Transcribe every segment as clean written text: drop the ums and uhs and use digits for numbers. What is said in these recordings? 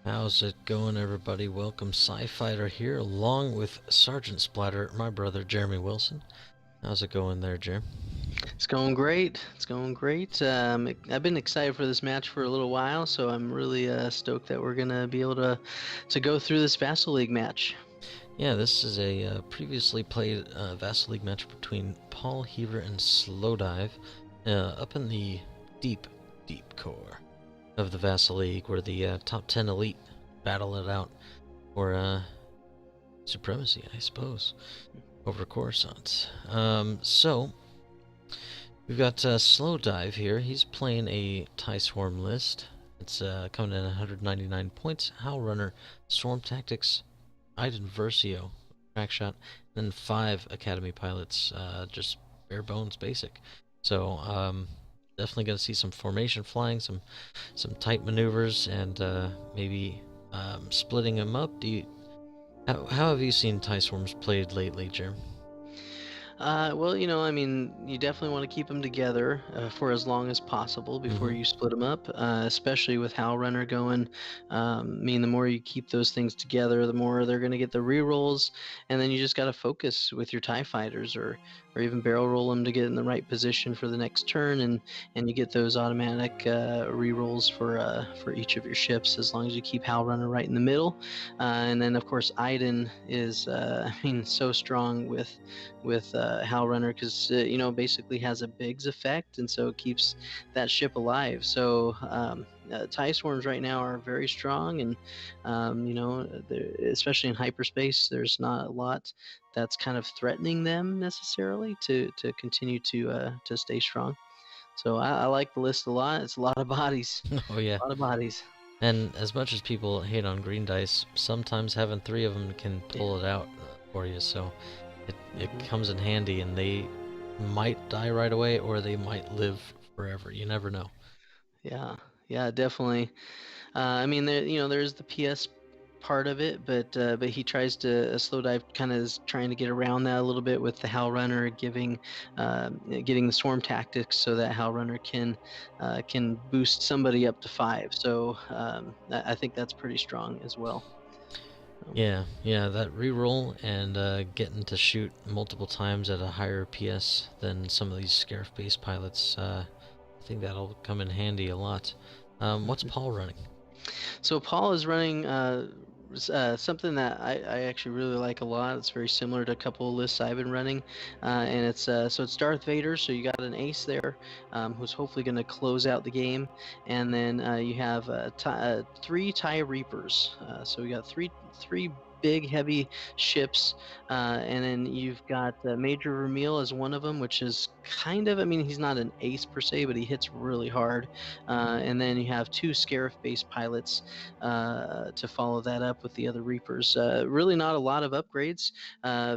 How's it going, everybody? Welcome, Sci-Fighter here, along with Sergeant Splatter, my brother Jeremy Wilson. How's it going there, Jer? It's going great. It's going great. I've been excited for this match for a little while, so I'm really stoked that we're gonna be able to go through this Vassal League match. Yeah, this is a previously played Vassal League match between Paul Heaver and Slowdive, up in the deep, deep core of the Vassal League, where the top 10 elite battle it out for supremacy, I suppose, over Coruscant. So we've got Slowdive here. He's playing a TIE Swarm list. It's coming in at 199 points. Howl Runner, Swarm Tactics, Iden Versio, Crack Shot, and then 5 Academy pilots, just bare bones basic. So definitely going to see some formation flying, some tight maneuvers, and maybe splitting them up. How have you seen TIE Swarms played lately, Jerm? Well, I mean, you definitely want to keep them together for as long as possible before Mm-hmm. you split them up, especially with Howl Runner going. I mean, the more you keep those things together, the more they're going to get the rerolls, and then you just got to focus with your TIE fighters or even barrel roll them to get in the right position for the next turn, and you get those automatic rerolls for each of your ships as long as you keep Howl Runner right in the middle. And then, of course, Iden is, I mean, so strong with Howl Runner because basically has a Biggs effect, and so it keeps that ship alive. So TIE swarms right now are very strong, and especially in hyperspace, there's not a lot that's kind of threatening them necessarily to continue to stay strong. So I like the list a lot. It's a lot of bodies, Oh yeah. a lot of bodies. And as much as people hate on green dice, sometimes having 3 of them can Yeah. pull it out for you. So it Mhm. comes in handy, and they might die right away, or they might live forever. You never know. Yeah, yeah, definitely. I mean, there's the PS part of it, but he tries to slow dive, kind of is trying to get around that a little bit with the Howl Runner, getting the swarm tactics so that Howl Runner can boost somebody up to 5. So I think that's pretty strong as well. Um, Yeah, yeah, that reroll and getting to shoot multiple times at a higher PS than some of these Scarif-based pilots, I think that'll come in handy a lot. What's mhm. Paul running? So Paul is running something that I actually really like a lot. It's very similar to a couple of lists I've been running, and it's Darth Vader. So you got an ace there, who's hopefully going to close out the game, and then you have 3 TIE Reapers. So we got three big heavy ships, and then you've got Major Vermeil as one of them, which is kind of, I mean, he's not an ace per se, but he hits really hard. And then you have 2 Scarif-based pilots to follow that up with the other Reapers. Really not a lot of upgrades.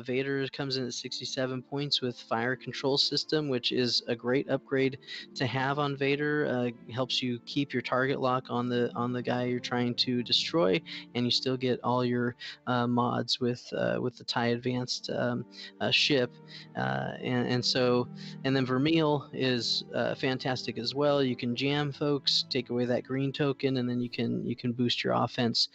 Vader comes in at 67 points with Fire Control System, which is a great upgrade to have on Vader. Helps you keep your target lock on the guy you're trying to destroy, and you still get all your mods with the TIE Advanced ship. And then Vermeil is fantastic as well. You can jam folks, take away that green token, and then you can boost your offense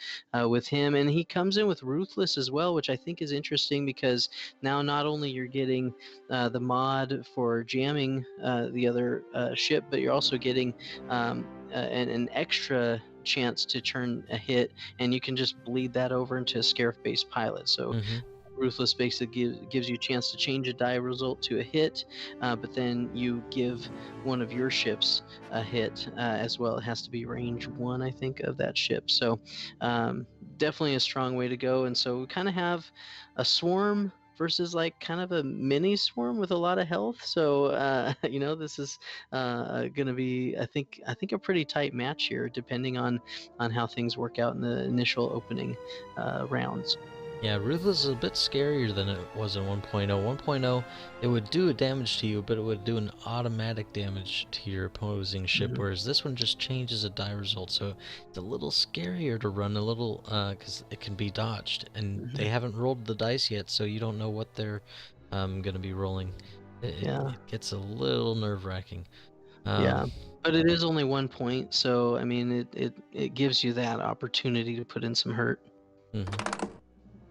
with him. And he comes in with Ruthless as well, which I think is interesting because now not only you're getting the mod for jamming the other ship, but you're also getting an extra chance to turn a hit, and you can just bleed that over into a Scarif-based pilot. So Mm-hmm. Ruthless basically gives you a chance to change a die result to a hit, but then you give one of your ships a hit as well. It has to be range 1, I think, of that ship. So definitely a strong way to go. And so we kind of have a swarm versus like kind of a mini swarm with a lot of health. So this is going to be, I think a pretty tight match here, depending on how things work out in the initial opening rounds. Yeah, Ruthless is a bit scarier than it was in 1.0. 1.0, it would do a damage to you, but it would do an automatic damage to your opposing ship, Mhm. whereas this one just changes a die result, so it's a little scarier to run, a little, because it can be dodged, and they Mhm. haven't rolled the dice yet, so you don't know what they're going to be rolling. It, Yeah. it gets a little nerve-wracking. Yeah, Um, but it is only 1 point, so I mean, it gives you that opportunity to put in some hurt. mhm.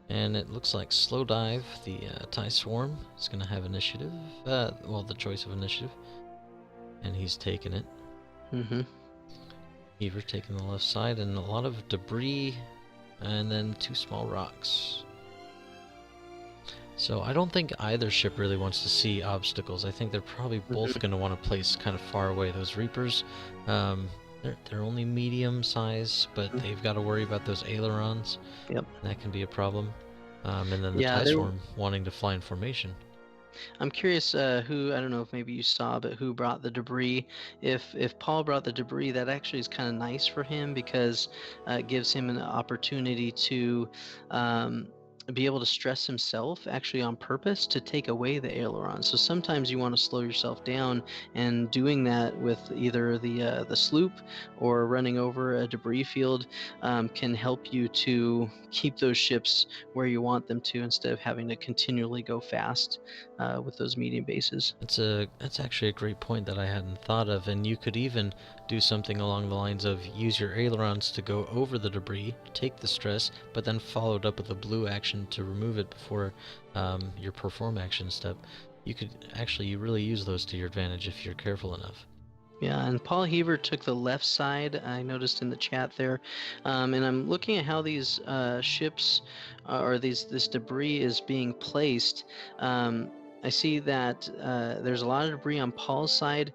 And it looks like Slowdive, the TIE Swarm, is going to have initiative. Well, the choice of initiative. And he's taking it. Mm-hmm. Pheaver taking the left side, and a lot of debris, and then 2 small rocks. So I don't think either ship really wants to see obstacles. I think they're probably both going to want to place kind of far away. Those Reapers, they're only medium size, but they've got to worry about those ailerons. Yep. That can be a problem. And then the Yeah, TIE there. Swarm wanting to fly in formation. I'm curious who, I don't know if maybe you saw, but who brought the debris. If Paul brought the debris, that actually is kind of nice for him because it gives him an opportunity to um, be able to stress himself actually on purpose to take away the aileron. So sometimes you want to slow yourself down, and doing that with either the sloop or running over a debris field can help you to keep those ships where you want them to instead of having to continually go fast with those medium bases. That's actually a great point that I hadn't thought of, and you could even do something along the lines of use your ailerons to go over the debris, take the stress, but then follow it up with a blue action to remove it before your perform action step. You really use those to your advantage if you're careful enough. Yeah, and Paul Heaver took the left side, I noticed in the chat there. And I'm looking at how these ships or this debris is being placed. Um, I see that there's a lot of debris on Paul's side.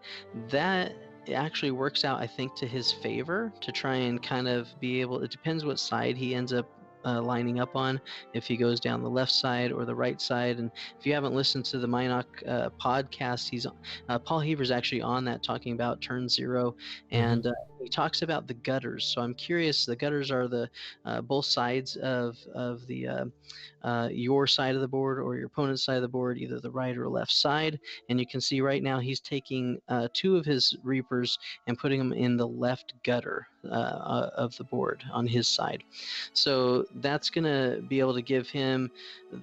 That actually works out, I think, to his favor to try and kind of be able, it depends what side he ends up lining up on, if he goes down the left side or the right side. And if you haven't listened to the Minoc podcast, Paul Heaver's actually on that talking about turn 0, Mm-hmm. and he talks about the gutters. So I'm curious. The gutters are the both sides of the your side of the board or your opponent's side of the board, either the right or left side. And you can see right now he's taking 2 of his Reapers and putting them in the left gutter of the board on his side. So that's going to be able to give him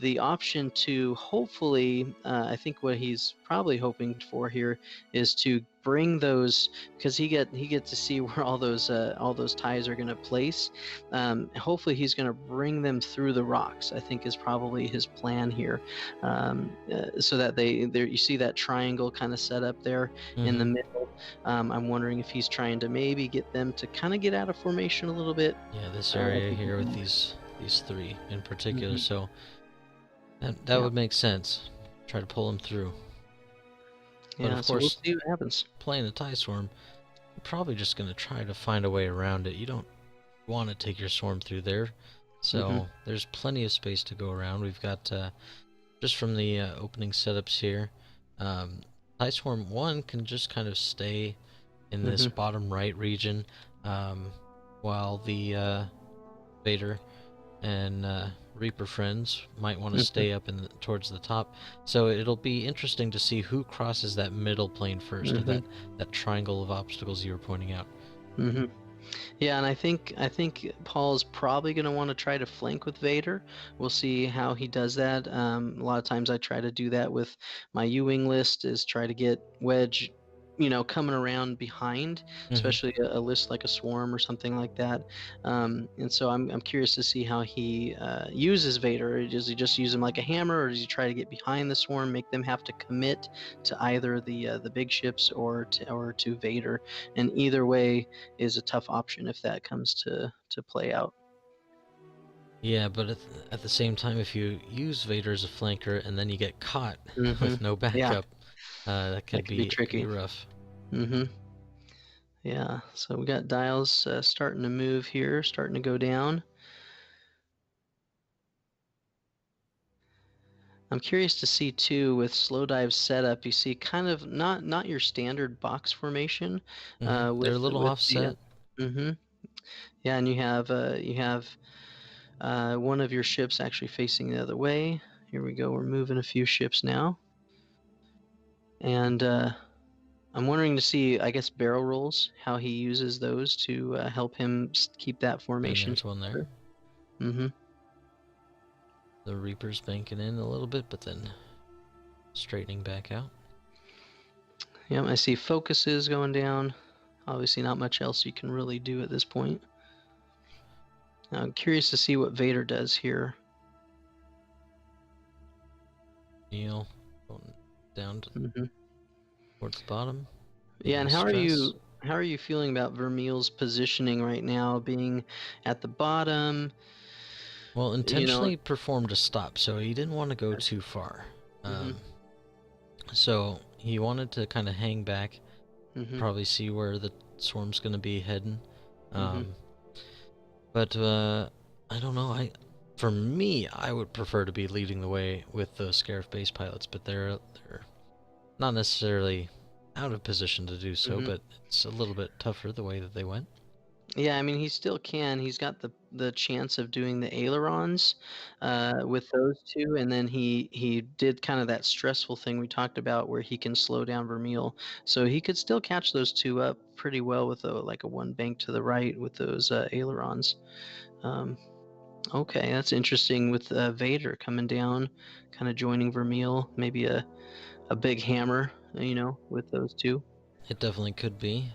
the option to hopefully, I think what he's probably hoping for here is to bring those, because he gets to see where all those ties are going to place. Hopefully he's going to bring them through the rocks, I think is probably his plan here, so that they there you see that triangle kind of set up there in the Mm-hmm. middle. I'm wondering if he's trying to maybe get them to kind of get out of formation a little bit. Yeah, this I area think here with these 3 in particular. Mhm. So that Yeah, would make sense. Try to pull them through. But yeah. of So we'll course, see what happens. playing a TIE Swarm, you're probably just going to try to find a way around it. You don't want to take your swarm through there. Hmm. So there's plenty of space to go around. We've got, just from the opening setups here, TIE Swarm 1 can just kind of stay in this Hmm. bottom right region, while the Vader and Reaper friends might want to Hmm. stay up towards the top. So it'll be interesting to see who crosses that middle plane first of Hmm. that triangle of obstacles you were pointing out. Hmm. Yeah, and I think Paul's probably going to want to try to flank with Vader. We'll see how he does that. A lot of times I try to do that with my U-wing list, is try to get Wedge, coming around behind, Hmm. especially a list like a Swarm or something like that. And so I'm curious to see how he uses Vader. Does he just use him like a hammer, or does he try to get behind the Swarm, make them have to commit to either the big ships or to Vader? And either way is a tough option if that comes to play out. Yeah, but at the same time, if you use Vader as a flanker and then you get caught Hmm. with no Yeah, backup, that that could be could be tricky. rough. Hmm. Yeah, so we got dials starting to move here, starting to go down. I'm curious to see too with slow dive setup. You see kind of not your standard box formation They're a little with the. offset. Hmm. Yeah, and you have one of your ships actually facing the other way. Here we go. We're moving a few ships now, and I'm wondering to see, I guess, barrel rolls, how he uses those to help him keep that And formation there's one there. together. Hmm. The Reaper's banking in a little bit, but then straightening back out. Yep, I see focuses going down. Obviously, not much else you can really do at this point. I'm curious to see what Vader does here. Neil going down Hmm. towards the bottom. Yeah, Making and stress. how are you feeling about Vermeil's positioning right now, being at the bottom? Well, You know. intentionally performed a stop, so he didn't want to go too far. Hmm. So he wanted to kind of hang back, Hmm. probably see where the swarm's going to be heading. Hmm. Um, but I don't know. For me, I would prefer to be leading the way with those Scarif base pilots, but they're not necessarily out of position to do so, Hmm. but it's a little bit tougher the way that they went. Yeah, I mean, he still can. He's got the chance of doing the ailerons with those two, and then he did kind of that stressful thing we talked about where he can slow down Vermeil, so he could still catch those two up pretty well with like a one bank to the right with those ailerons. Um, okay, that's interesting with Vader coming down, kind of joining Vermeil, maybe a big hammer, with those two. It definitely could be.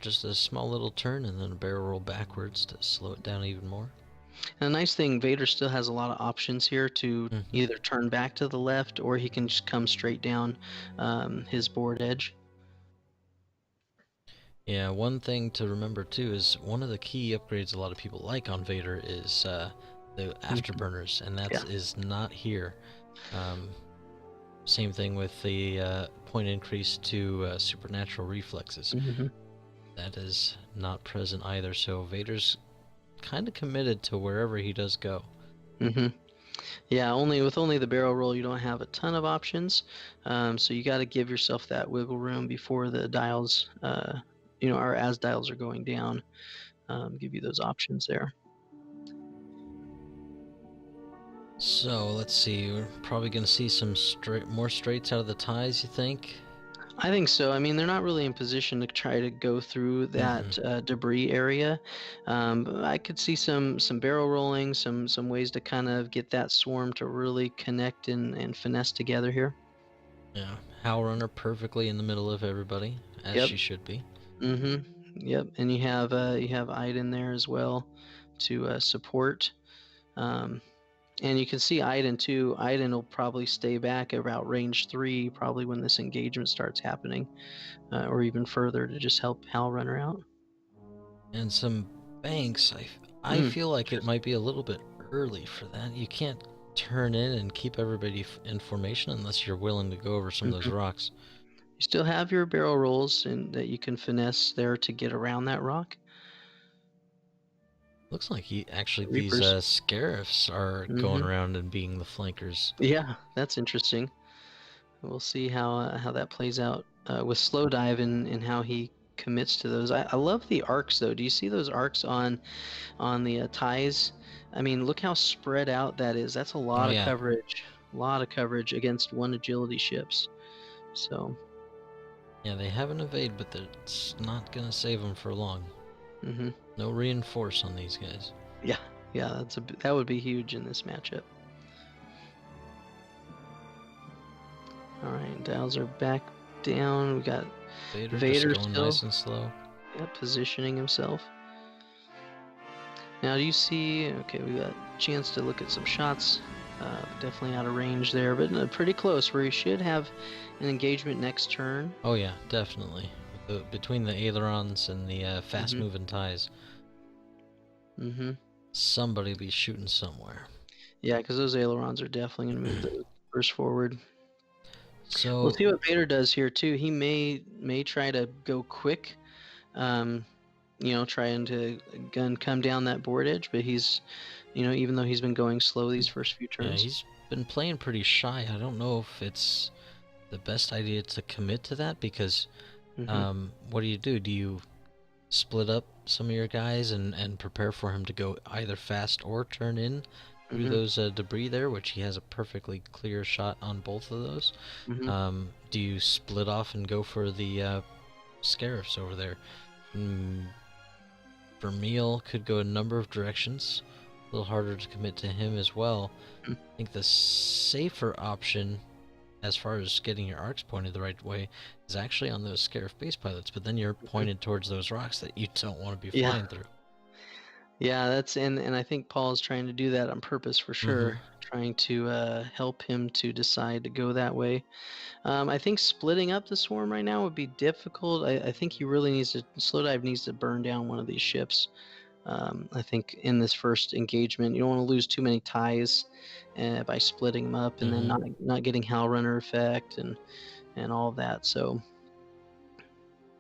Just a small little turn and then a barrel roll backwards to slow it down even more. And the nice thing, Vader still has a lot of options here to Hmm. either turn back to the left or he can just come straight down his board edge. Yeah, one thing to remember too is one of the key upgrades a lot of people like on Vader is the Mhm. afterburners, and that Yeah. is not here. Um, Same thing with the point increase to supernatural reflexes. Hmm. That is not present either, so Vader's kind of committed to wherever he does go. Hmm. Yeah, only the barrel roll, you don't have a ton of options. So you got to give yourself that wiggle room before the dials, or as dials are going down, give you those options there. So let's see, we're probably going to see some more straights out of the ties, you think? I think so. I mean, they're not really in position to try to go through Mm-mm. that debris area. But I could see some barrel rolling, some ways to kind of get that swarm to really connect and finesse together here. Yeah, Howl Runner perfectly in the middle of everybody, as Yep. she should be. Mm-hmm. Yep. And you have Iden there as well to support. Um, and you can see Iden too. Iden will probably stay back about range 3, probably when this engagement starts happening, or even further to just help Hal Runner out. And some banks, I Mm, feel like it interesting. might be a little bit early for that. You can't turn in and keep everybody in formation unless you're willing to go over some of those Mhm. rocks. You still have your barrel rolls and that you can finesse there to get around that rock. Looks like these Reapers. Scarifs are going Hmm. around and being the flankers. Yeah, that's interesting. We'll see how that plays out with slow dive and how he commits to those. I love the arcs though. Do you see those arcs on the ties? I mean, look how spread out that is. That's a Oh lot of yeah, coverage. A lot of coverage against one agility ships. So, yeah, they have an evade, but it's not gonna save them for long. hmm No reinforce on these guys. yeah, yeah, that would be huge in this matchup. All right, dials are back down. We got Vader just Vader going still, nice and slow. yeah, positioning himself. Now, do you see? Okay, we got a chance to look at some shots. Definitely out of range there, but pretty close where he should have an engagement next turn. Oh yeah, definitely. Between the ailerons and the Hmm. fast-moving ties, Hmm. somebody will be shooting somewhere. Yeah, because those ailerons are definitely going to move the first forward. We'll So see what Vader does here too. He may try to go quick, um, trying to gun come down that board edge, but even though he's been going slow these first few yeah, turns. he's been playing pretty shy. I don't know if it's the best idea to commit to that because Hmm. what do you do? Do you split up some of your guys and prepare for him to go either fast or turn in through Hmm. those debris there, which he has a perfectly clear shot on both of those? Hmm. Do you split off and go for the Scarifs over there? Mm, Vermeil could go a number of directions. A little harder to commit to him as well. I think the safer option as far as getting your arcs pointed the right way is actually on those Scarif base pilots, but then you're pointed towards those rocks that you don't want to be Yeah. flying through. Yeah, that's and I think Paul's trying to do that on purpose for sure, trying to help him to decide to go that way. I think splitting up the swarm right now would be difficult. I think he really needs to Slowdive needs to burn down one of these ships. I think in this first engagement, you don't want to lose too many ties by splitting them up and then not getting Howl Runner effect and all of that. So.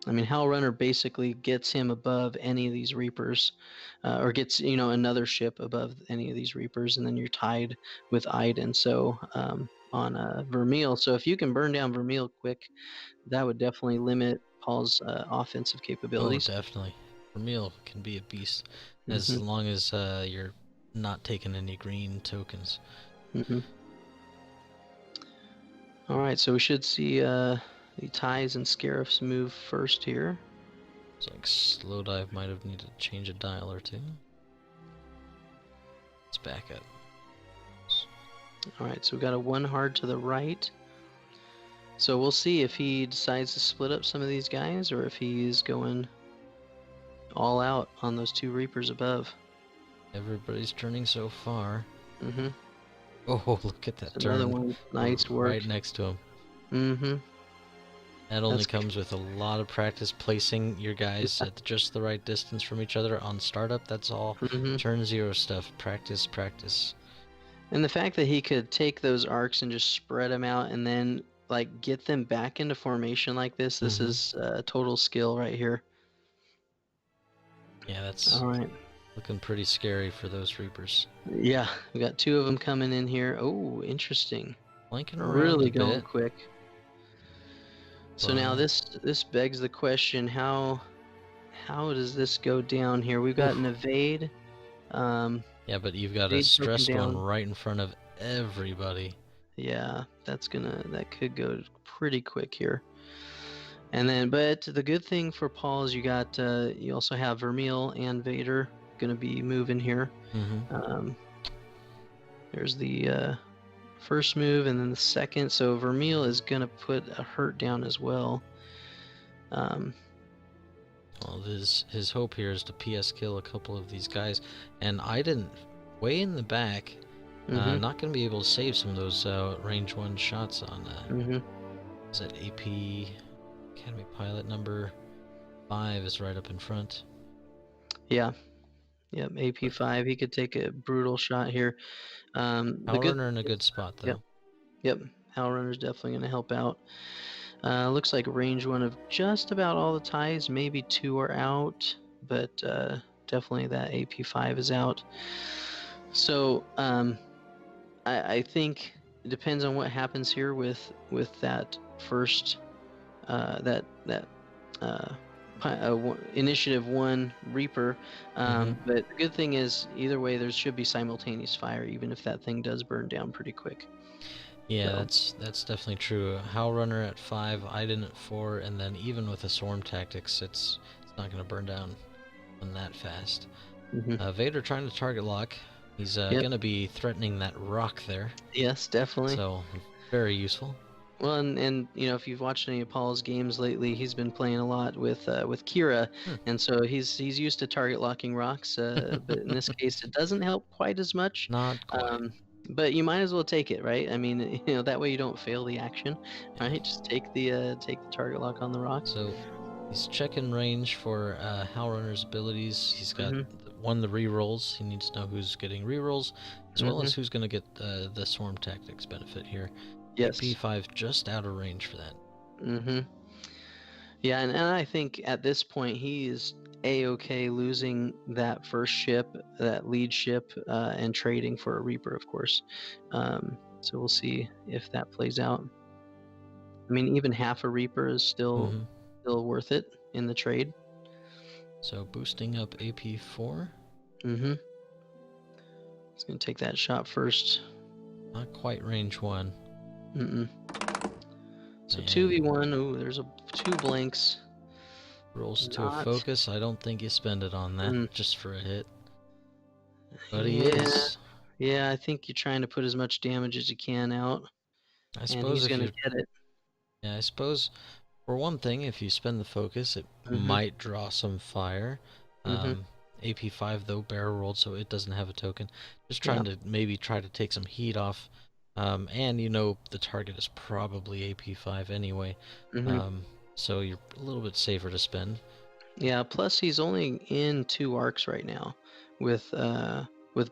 I mean, Howl Runner basically gets him above any of these Reapers, or gets another ship above any of these Reapers, and then you're tied with Iden. So on Vermeil, so if you can burn down Vermeil quick, that would definitely limit Paul's offensive Oh, capabilities. definitely. Vermeil can be a beast as hmm long as you're not taking any green tokens. hmm All right, so we should see the ties and Scarifs move first here. It's like Slowdive might have needed to change a dial or two. Let's back up. All right, so we got a 1 hard to the right. So we'll see if he decides to split up some of these guys or if he's going all out on those 2 Reapers above. Everybody's turning so far. Mm-hmm. Oh, look at that turn. Another one. Nice work. Right next to him. Mm-hmm. That only comes with a lot of practice placing your guys at just the right distance from each other on startup. That's all. Turn 0 stuff. Practice, practice. And the fact that he could take those arcs and just spread them out and then like get them back into formation like this, this is total skill right here. Yeah, that's all right. Looking pretty scary for those Reapers. Yeah, we got 2 of them coming in here. Oh, interesting. Flanking around really a going bit. quick. So now this begs the question: how does this go down here? We've got an evade. Yeah, but you've got a stressed one right in front of everybody. Yeah, that could go pretty quick here. And then, but the good thing for Paul is you also have Vermeil and Vader gonna be moving here. There's the first move and then the second. So Vermeil is gonna put a hurt down as well. Well, his hope here is to PS kill a couple of these guys, and Iden way in the back, not going to be able to save some of those range 1 shots on. Is that AP Academy Pilot number 5 is right up in front. Yeah. Yep, AP5. He could take a brutal shot here. Howl Runner in a good spot though. Yep. Howl Runner's definitely going to help out. Looks like range 1 of just about all the ties. Maybe 2 are out, but definitely that AP5 is out. So I think it depends on what happens here with that first Initiative 1 Reaper. But the good thing is either way there should be simultaneous fire, even if that thing does burn down pretty quick. Yeah, so that's definitely true. Howl Runner at 5, Iden at 4, and then even with the Swarm Tactics, it's not going to burn down that fast. Vader trying to target lock. He's going to be threatening that rock there. Yes, definitely. So, very useful. Well, and if you've watched any of Paul's games lately, he's been playing a lot with Kira, and so he's used to target locking rocks. But in this case, it doesn't help quite as much. Not quite. But you might as well take it, right? I mean, that way you don't fail the action, right? Just take the target lock on the rock. So he's checking range for Howl Runner's abilities. He's got the rerolls. He needs to know who's getting rerolls, as well as who's going to get the Swarm Tactics benefit here. Yes. P5 just out of range for that. Yeah, and I think at this point he is A-okay losing that first ship, that lead ship, and trading for a Reaper, of course. So we'll see if that plays out. I mean, even half a Reaper is still worth it in the trade. So boosting up AP4. It's going to take that shot first. Not quite range 1. So 2v1. Ooh, there's 2 blanks. Rolls to a focus. I don't think you spend it on that just for a hit. But he is. Yeah, I think you're trying to put as much damage as you can out. I and suppose he's if gonna you, get it. yeah, I suppose for one thing, if you spend the focus, it Mhm. might draw some fire. Mhm. AP5 though barrel rolled, so it doesn't have a token. Just Yeah. trying to maybe try to take some heat off. And you know the target is probably AP5 anyway. Mhm. Um, so you're a little bit safer to spend. Yeah. Plus, he's only in 2 arcs right now, with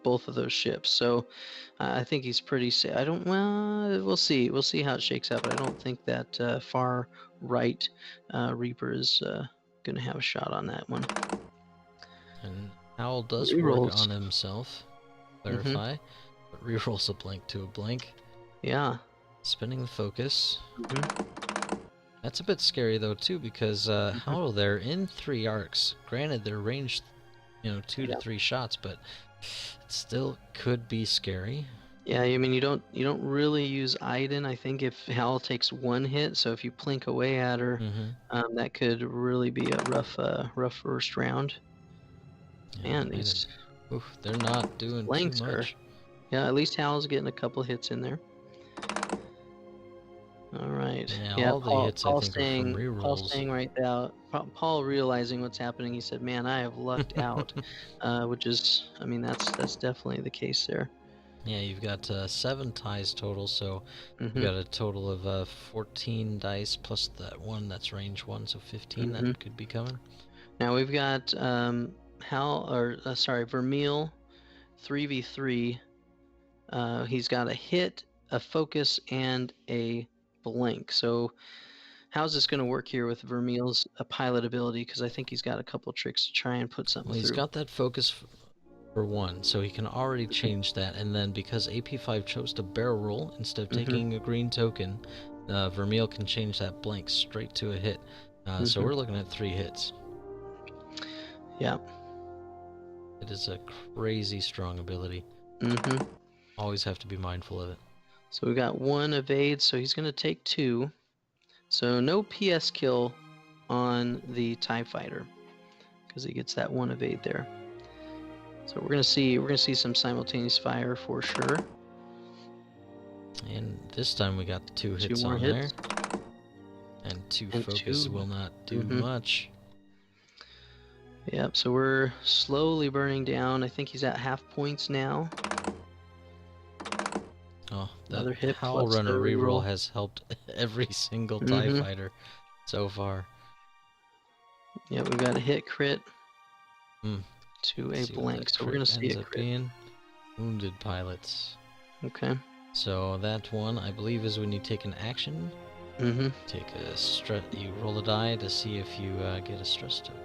both of those ships. So I think he's pretty safe. I don't. Well, we'll see. We'll see how it shakes out. But I don't think that far right Reaper is gonna have a shot on that one. And Howl does work Rerolls. on himself. Mhm. Clarify. But rerolls a blank to a blank. Yeah. Spinning the focus. Mhm. That's a bit scary though too, because Mhm. Howl they're in 3 arcs. Granted, they're ranged, 2 to 3 shots, but it still could be scary. Yeah, I mean you don't really use Iden. I think if Hal takes 1 hit, so if you plink away at her, Mm-hmm. that could really be a rough first round. Yeah, Man, these oof, they're not doing too blanks are. much. Yeah, at least Hal's getting a couple hits in there. All right. Yeah, Yeah, all the Paul. hits I Paul think are from staying. Paul rerolls. staying right out. Paul realizing what's happening. He said, "Man, I have lucked out," which is, I mean, that's definitely the case there. Yeah, you've got 7 ties total, so you've Mhm. got a total of 14 dice plus that one that's range 1, so 15 Mhm. that could be coming. Now we've got Vermeil 3v3. He's got a hit, a focus, and a blank. So how's this going to work here with Vermeil's pilot ability? Because I think he's got a couple tricks to try and put something Well, he's through. got that focus for 1, so he can already change that, and then because AP5 chose to barrel roll instead of Mm-hmm. taking a green token, Vermeil can change that blank straight to a hit. So Mm-hmm. we're looking at 3 hits. Yeah. It is a crazy strong ability. Mm-hmm. Always have to be mindful of it. So we got 1 evade, so he's going to take 2. So no PS kill on the TIE fighter because he gets that 1 evade there. So we're gonna see some simultaneous fire for sure. And this time we got 2 2 hits more on hits. there. And 2 And focus 2. will not do Mhm. much. Yep. So we're slowly burning down. I think he's at half points now. Oh, that Another hit Howl plus the Runner reroll reroll. has helped every single TIE Mhm. fighter so far. Yep. We've got a hit crit Hmm. to Let's a see what blank. that So we're crit gonna see ends a up crit. being. Wounded pilots. Okay. So that one, I believe, is when you take an action. Mhm. Take a stress. You roll a die to see if you get a stress token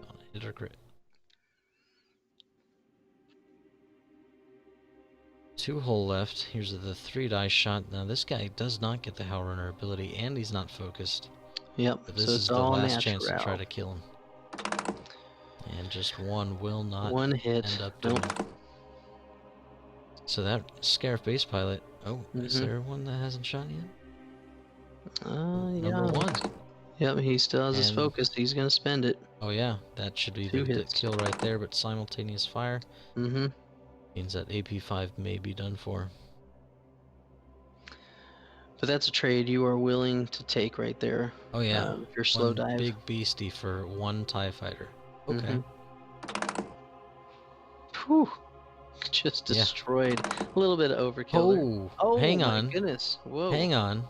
on a hit or crit. 2 hull left. Here's the 3 die shot. Now this guy does not get the Howl Runner ability, and he's not focused. Yep. But So this it's is the all last chance to natural. try to kill him. And just 1 will not 1 hit. end up doing Nope. it. So that Scarif base pilot. Oh, is Mhm. there one that hasn't shot yet? Yeah. Number 1. Yep. He still has his And focus. He's gonna spend it. oh yeah, that should be 2 the hits. kill right there. But simultaneous fire Mhm. means that AP5 may be done for. But that's a trade you are willing to take right there. Oh yeah, If you're slow 1 dive. big beastie for 1 TIE fighter. Okay. Mhm. Whew. Just Yeah. destroyed. A little bit of overkill there. Oh, Oh hang my on. goodness. Whoa. Hang on.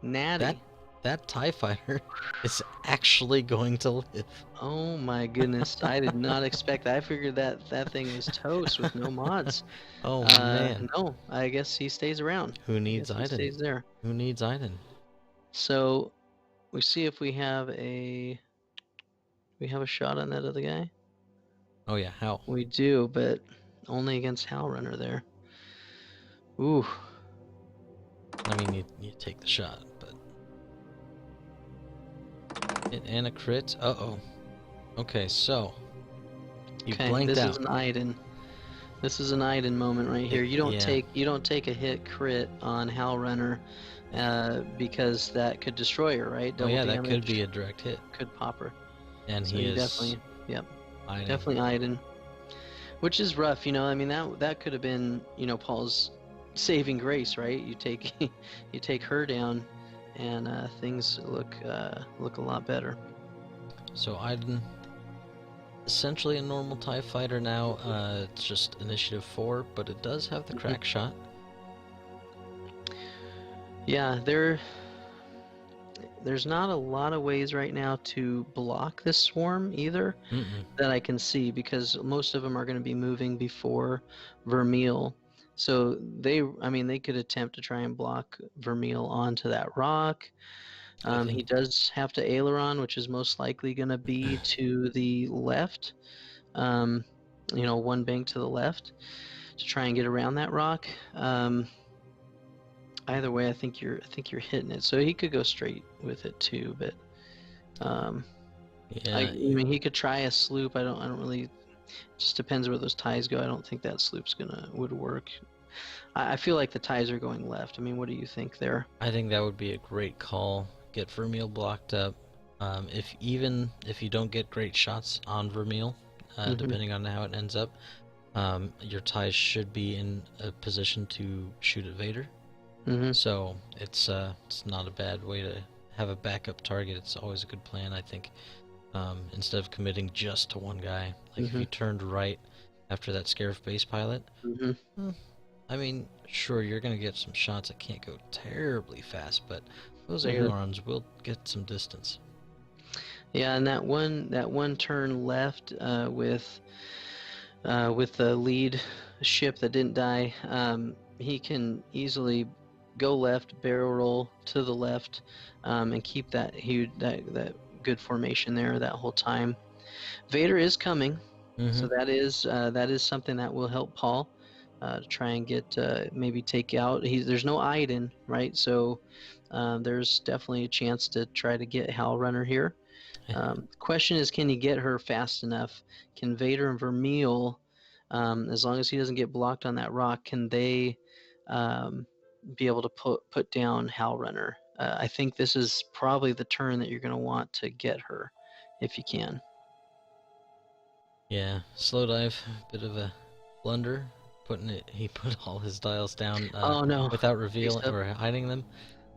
Natty. That TIE fighter is actually going to live. Oh my goodness. I did not expect that. I figured that thing was toast with no mods. Oh man. No, I guess he stays around. Who I needs guess he Iden? stays there. Who needs Iden? So we see if we have a shot on that other guy. Oh yeah, how? We do, but only against Howlrunner there. Ooh. I mean, you take the shot, but hit and a crit. Uh-oh. Okay, so you Okay, blanked this out. is an Iden. This is an Iden moment right here. You don't take a hit crit on Howlrunner because that could destroy her, right? Oh Double yeah, damage that could be a direct hit. could pop her. And So he you is definitely, yep, Iden. definitely Iden. Which is rough, I mean that could have been, Paul's saving grace, right? You take you take her down, and things look a lot better. So I'm essentially a normal TIE fighter now. It's just initiative 4, but it does have the crack shot. Yeah, there's not a lot of ways right now to block this swarm either that I can see, because most of them are going to be moving before Vermeil. So they could attempt to try and block Vermeil onto that rock. He does have to aileron, which is most likely going to be to the left. One bank to the left to try and get around that rock. Either way, I think you're hitting it. So he could go straight with it too, but Yeah. I mean, he could try a sloop. I don't really. It just depends where those ties go. I don't think that sloop's would work. I feel like the ties are going left. I mean, what do you think there? I think that would be a great call. Get Vermeil blocked up. If you don't get great shots on Vermeil, depending on how it ends up, your ties should be in a position to shoot at Vader. So it's not a bad way to have a backup target. It's always a good plan, I think. Instead of committing just to one guy, like if you turned right after that Scarif base pilot, I mean, sure, you're gonna get some shots that can't go terribly fast, but those ailerons will get some distance. Yeah, and that one turn left with the lead ship that didn't die, he can easily go left, barrel roll to the left, and keep that good formation there that whole time. Vader is coming, so that is something that will help Paul to try and get maybe take out. There's no Iden, right? So there's definitely a chance to try to get Hal Runner here. The question is, can he get her fast enough? Can Vader and Vermeil, as long as he doesn't get blocked on that rock, can they be able to put down Hal Runner? I think this is probably the turn that you're going to want to get her, if you can. Yeah, slow dive, bit of a blunder. He put all his dials down Oh no! without reveal or hiding them.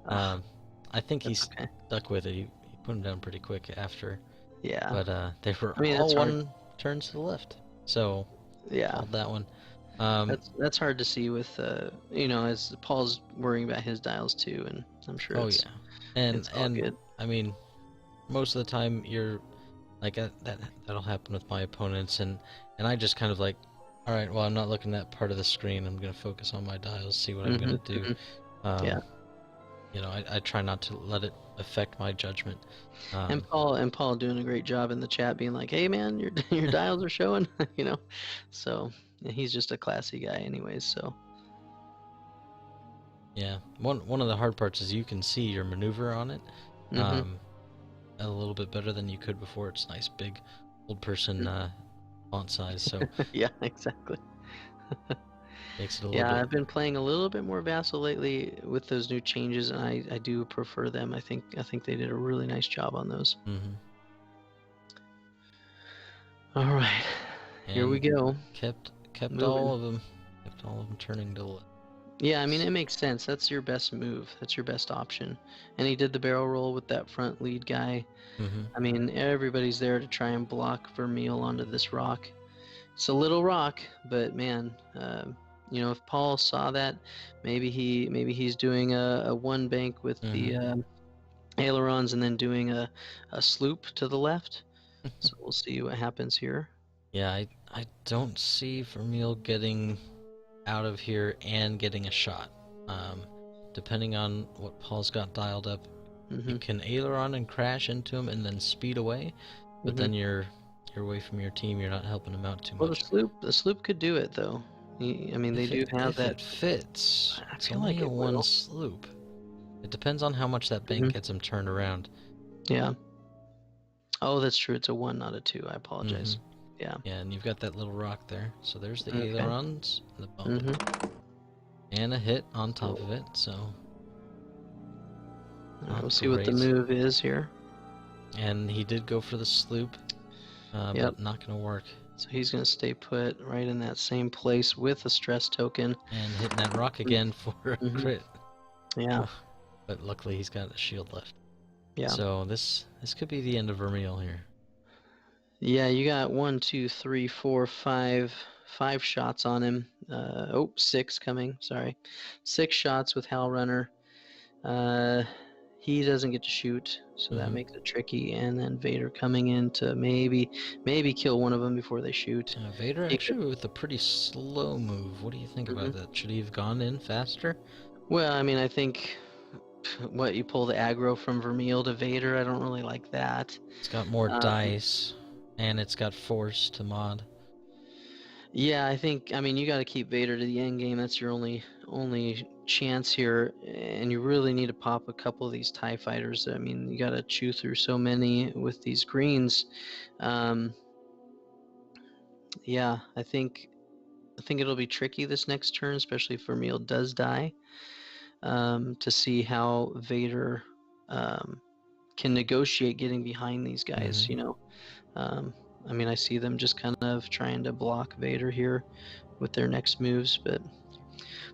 I think he's okay. stuck with it. He put them down pretty quick after. Yeah. But they were all one turns to the left. So yeah, called that one. That's hard to see with as Paul's worrying about his dials too, and I'm sure. Oh yeah, and good. I mean, most of the time you're like that'll happen with my opponents, and I just kind of like, all right, well, I'm not looking at that part of the screen. I'm gonna focus on my dials, see what I'm gonna do. Yeah. I try not to let it affect my judgment. And Paul doing a great job in the chat, being like, "Hey man, your dials are showing," So he's just a classy guy, anyways. So. Yeah, one of the hard parts is you can see your maneuver on it, a little bit better than you could before. It's nice big old person font size. So. Yeah, exactly. Makes it a little bit... I've been playing a little bit more Vassal lately with those new changes, and I do prefer them. I think they did a really nice job on those. All right, and here we go. Kept all of them. Kept all of them turning to the left. Yeah, I mean, it makes sense. That's your best move. That's your best option. And he did the barrel roll with that front lead guy. I mean, everybody's there to try and block Vermeil onto this rock. It's a little rock, but man, if Paul saw that, maybe he's doing a one bank with the ailerons and then doing a sloop to the left. So we'll see what happens here. Yeah, I don't see Vermeil getting out of here and getting a shot. Depending on what Paul's got dialed up, you can aileron and crash into him and then speed away, but then you're away from your team. You're not helping him out too much. Well, the sloop could do it though. I mean, they do have that. It fits. It's only a one sloop. It depends on how much that bank gets him turned around. Yeah. Oh, that's true. It's a 1, not a 2. I apologize. Yeah. Yeah, and you've got that little rock there. So there's the ailerons, the bump, and a hit on top of it. So we'll see what the move is here. And he did go for the sloop. Yep. but not going to work. So he's going to stay put right in that same place with a stress token. And hitting that rock again for a crit. Yeah. Oof. But luckily he's got a shield left. Yeah. So this could be the end of Vermeil here. Yeah, you got 1, 2, 3, 4, 5 shots on him. 6 coming. Sorry, 6 shots with Hal Runner. He doesn't get to shoot, so that makes it tricky. And then Vader coming in to maybe kill one of them before they shoot. Vader actually with a pretty slow move. What do you think about that? Should he have gone in faster? Well, I mean, I think you pull the aggro from Vermeil to Vader. I don't really like that. It's got more dice, and it's got force to mod. Yeah, I mean, you got to keep Vader to the end game. That's your only chance here, and you really need to pop a couple of these TIE fighters. I mean, you got to chew through so many with these greens. Yeah, I think it'll be tricky this next turn, especially if Vermeil does die, to see how Vader can negotiate getting behind these guys. You know, I mean, I see them just kind of trying to block Vader here with their next moves, but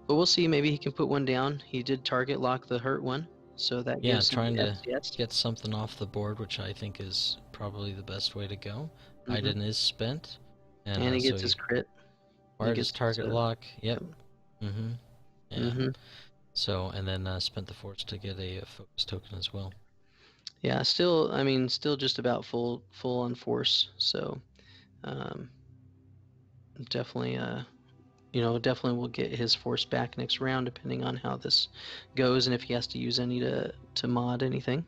we'll see. Maybe he can put one down. He did target lock the hurt one, so that gives him trying to FCS. get something off the board, which I think is probably the best way to go. Iden is spent, and he gets his crit. He gets target lock. Yep. So, and then spent the force to get a focus token as well. Yeah, still just about full on force. So, definitely, definitely will get his force back next round, depending on how this goes and if he has to use any to mod anything.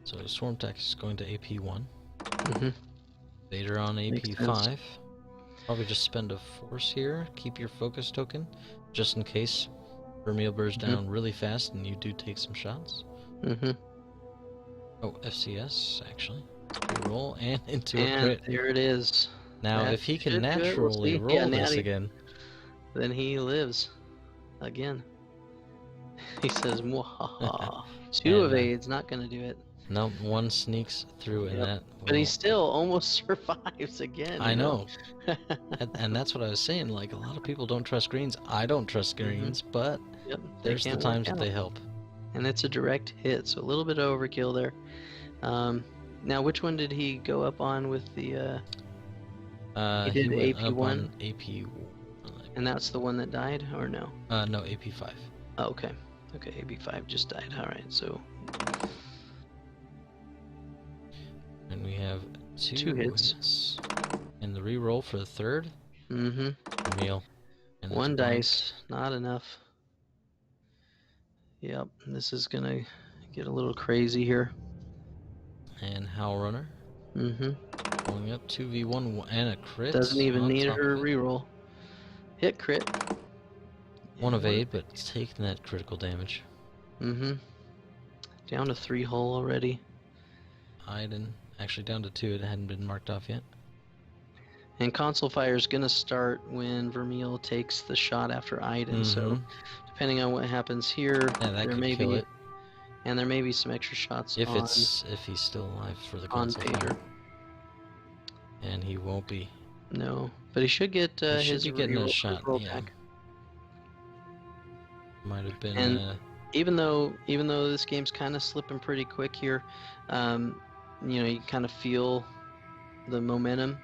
So Swarm Tech is going to AP1. Vader on AP5. Probably just spend a force here. Keep your focus token, just in case Vermeil burns down really fast and you do take some shots. Oh, FCS, actually. Roll and into a crit. There it is. Now, if he can naturally roll this again, then he lives again. He says, "Mwahaha." 2 evades, not going to do it. No, 1 sneaks through in that. But he still almost survives again. I know. And that's what I was saying. Like, a lot of people don't trust greens. I don't trust greens, but there's the times that they help. And it's a direct hit, so a little bit of overkill there. Now, which one did he go up on with the... he did AP1? AP1. And that's the one that died, or no? No, AP5. Oh, okay. Okay, AP5 just died. Alright, so... And we have 2 hits. And the reroll for the third? Vermeil. 1 dice, not enough. Yep, this is gonna get a little crazy here. And Hal Runner. Going up 2v1 and a crit. Doesn't even need her reroll. Hit crit. 1 evade, but it's taking that critical damage. Down to 3 hull already. Iden. Actually down to 2, it hadn't been marked off yet. And console fire is going to start when Vermeil takes the shot after Iden, so depending on what happens here, there may be it. And there may be some extra shots if he's still alive for the console fire. And he won't be. No, but he should get his getting a shot. Back. Might have been. And even though this game's kind of slipping pretty quick here, you kind of feel the momentum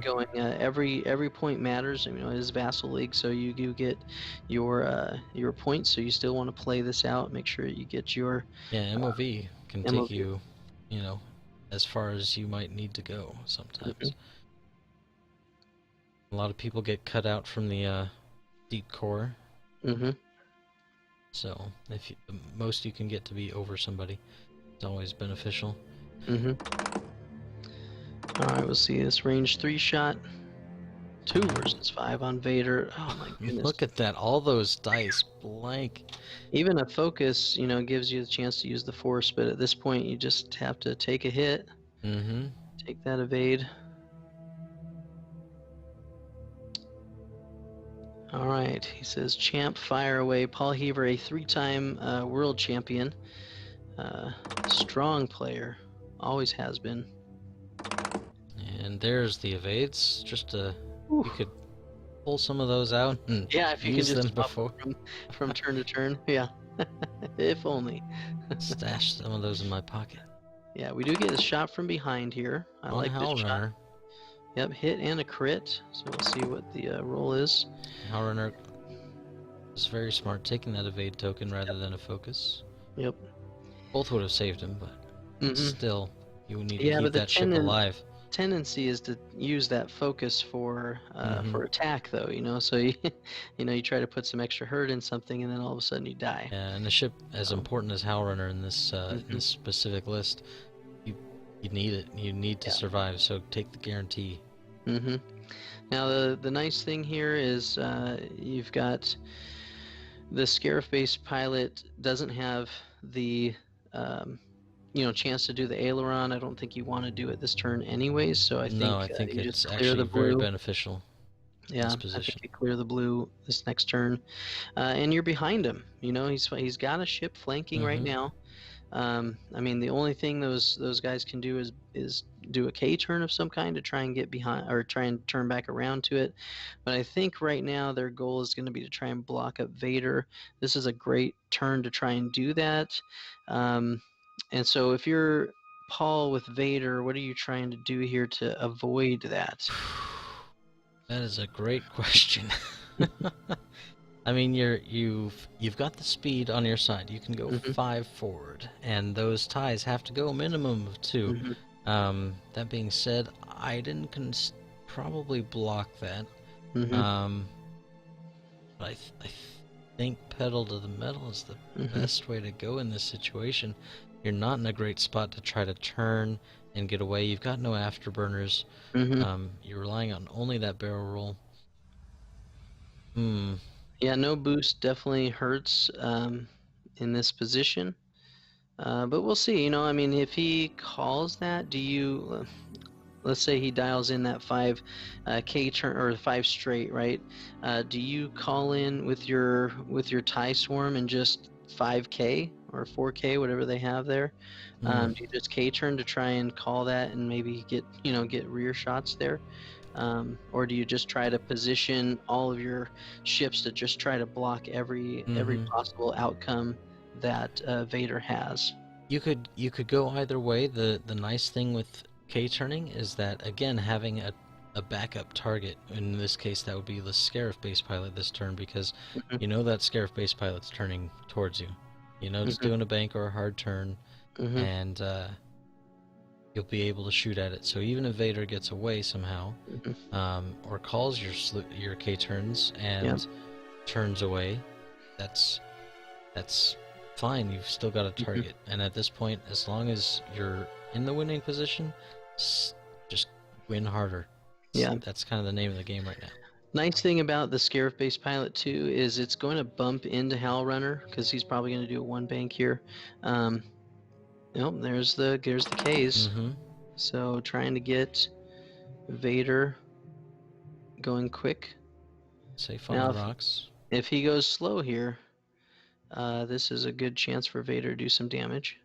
going. Every point matters. It is Vassal League, so you do get your points. So you still want to play this out. Make sure you get your MOV can take you, as far as you might need to go sometimes. A lot of people get cut out from the deep core. So the most you can get to be over somebody, it's always beneficial. Alright, we'll see this range 3 shot. 2 versus 5 on Vader. Oh my goodness. Look at that, all those dice blank. Even a focus, gives you the chance to use the force, but at this point you just have to take a hit. Take that evade. Alright, he says, champ, fire away. Paul Heaver, a 3-time world champion. Strong player. Always has been. And there's the evades. Just you Whew. could pull some of those out and Yeah, if you can use just them swap before. from turn to turn. Yeah. If only. Stash some of those in my pocket. Yeah, we do get a shot from behind here. I One like this Howl shot. Runner. Yep, hit and a crit. So we'll see what the roll is. Howl Runner was very smart, taking that evade token rather than a focus. Yep. Both would have saved him, but Mm-hmm. still, you need to Yeah, keep but the that ship alive. tendency is to use that focus for attack, though. So you you try to put some extra hurt in something, and then all of a sudden you die. Yeah, and a ship as important as Howl Runner in this in Mhm. this specific list, you need it. You need to survive. So take the guarantee. Mm-hmm. Now the nice thing here is you've got the Scarif-based pilot doesn't have the chance to do the aileron. I don't think you want to do it this turn anyways. So I think I think you it's just clear the actually very blue. beneficial. Yeah, This I position. think you clear the blue this next turn, and you're behind him. He's got a ship flanking right now. I mean, the only thing those guys can do is do a K turn of some kind to try and get behind or try and turn back around to it. But I think right now their goal is going to be to try and block up Vader. This is a great turn to try and do that. And so if you're Paul with Vader, what are you trying to do here to avoid that? That is a great question. I mean, you've got the speed on your side. You can go 5 forward, and those ties have to go a minimum of 2. That being said, Iden can probably block that. But I think pedal to the metal is the best way to go in this situation. You're not in a great spot to try to turn and get away. You've got no afterburners. You're relying on only that barrel roll. Yeah, no boost definitely hurts in this position. But we'll see. I mean, if he calls that, do you... let's say he dials in that 5 K turn or 5 straight, right? Do you call in with your tie swarm and just 5K or 4K, whatever they have there? Do you just K turn to try and call that and maybe get rear shots there? Or do you just try to position all of your ships to just try to block every possible outcome that Vader has? You could go either way. The nice thing with K turning is that, again, having a backup target, in this case that would be the Scarif base pilot this turn, because you know that Scarif base pilot's turning towards you. You know it's doing a bank or a hard turn, and you'll be able to shoot at it. So even if Vader gets away somehow, or calls your K turns and turns away, that's fine. You've still got a target, and at this point, as long as you're in the winning position, just win harder. That's kind of the name of the game right now. Nice thing about the Scarif base pilot too is it's going to bump into Howl Runner because he's probably going to do a 1 bank here. Nope, there's the K's. So trying to get Vader going quick. Safe on the rocks. If he goes slow here, this is a good chance for Vader to do some damage.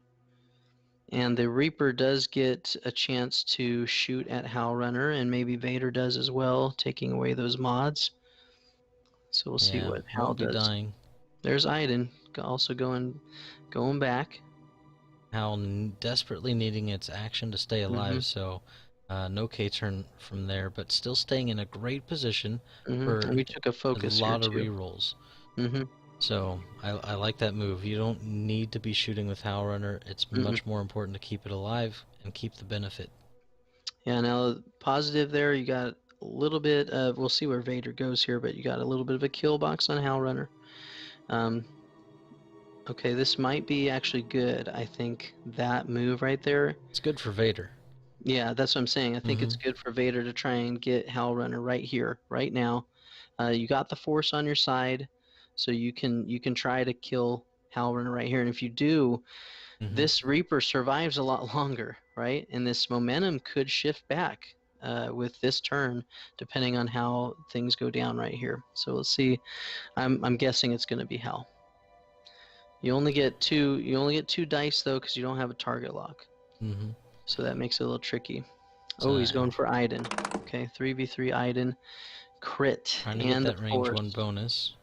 And the Reaper does get a chance to shoot at Howl Runner, and maybe Vader does as well, taking away those mods. So we'll see what Howl does. Dying. There's Iden also going back. Howl desperately needing its action to stay alive, so no K turn from there, but still staying in a great position for and we took a focus a lot of here rerolls. So I like that move. You don't need to be shooting with Howl Runner. It's much more important to keep it alive and keep the benefit. Yeah, now positive there, you got a little bit of, we'll see where Vader goes here, but you got a little bit of a kill box on Howl Runner. Okay, this might be actually good. I think that move right there. It's good for Vader. Yeah, that's what I'm saying. I think it's good for Vader to try and get Howl Runner right here, right now. You got the Force on your side, so you can try to kill Howl Runner right here. And if you do, this Reaper survives a lot longer, right? And this momentum could shift back with this turn, depending on how things go down right here. So we'll see. I'm guessing it's going to be Howl. You only get two dice though, because you don't have a target lock. So that makes it a little tricky. Oh, he's So, going for Iden. Okay, 3v3 Iden. Crit trying to get and the that range force. 1 bonus.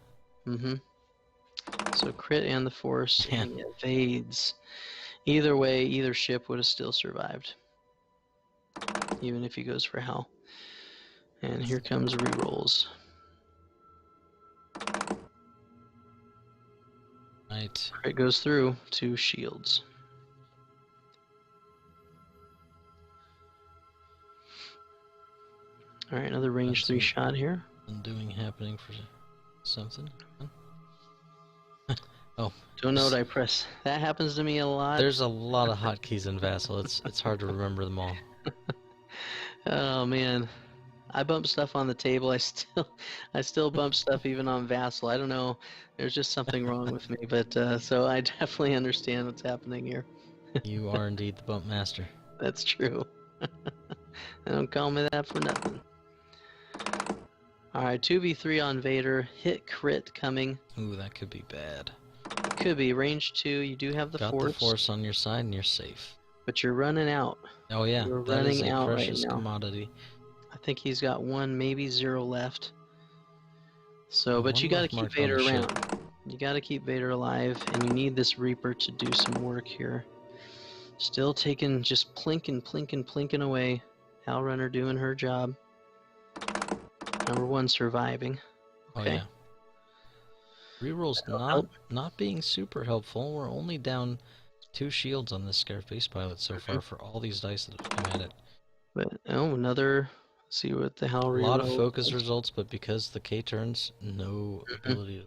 So crit and the force, Man. and he evades. Either way, either ship would have still survived. Even if he goes for Hal. And here comes rerolls. Right. Crit goes through 2 shields. Alright, another range 3 shot here. Undoing happening for something. Oh. Don't know what I press. That happens to me a lot. There's a lot of hotkeys in Vassal. It's hard to remember them all. Oh man. I bump stuff on the table. I still bump stuff even on Vassal. I don't know. There's just something wrong with me, but so I definitely understand what's happening here. You are indeed the bump master. That's true. Don't call me that for nothing. Alright, 2v3 on Vader. Hit crit coming. Ooh, that could be bad. Could be range 2. You do have the Got force. the force on your side and you're safe. But you're running out. Oh yeah, You're that is running a out precious right now. commodity. I think he's got 1, maybe 0 left. So, but One you gotta left keep marked on Vader the around. ship. You gotta keep Vader alive, and you need this Reaper to do some work here. Still taking, just plinking away. Hal Runner doing her job. Number 1 surviving. Okay. Oh yeah. Reroll's not being super helpful. We're only down 2 shields on this Scarface pilot so far for all these dice that have come at it. But oh, another. Let's see what the hell. A lot of focus results, but because the K turns, no ability to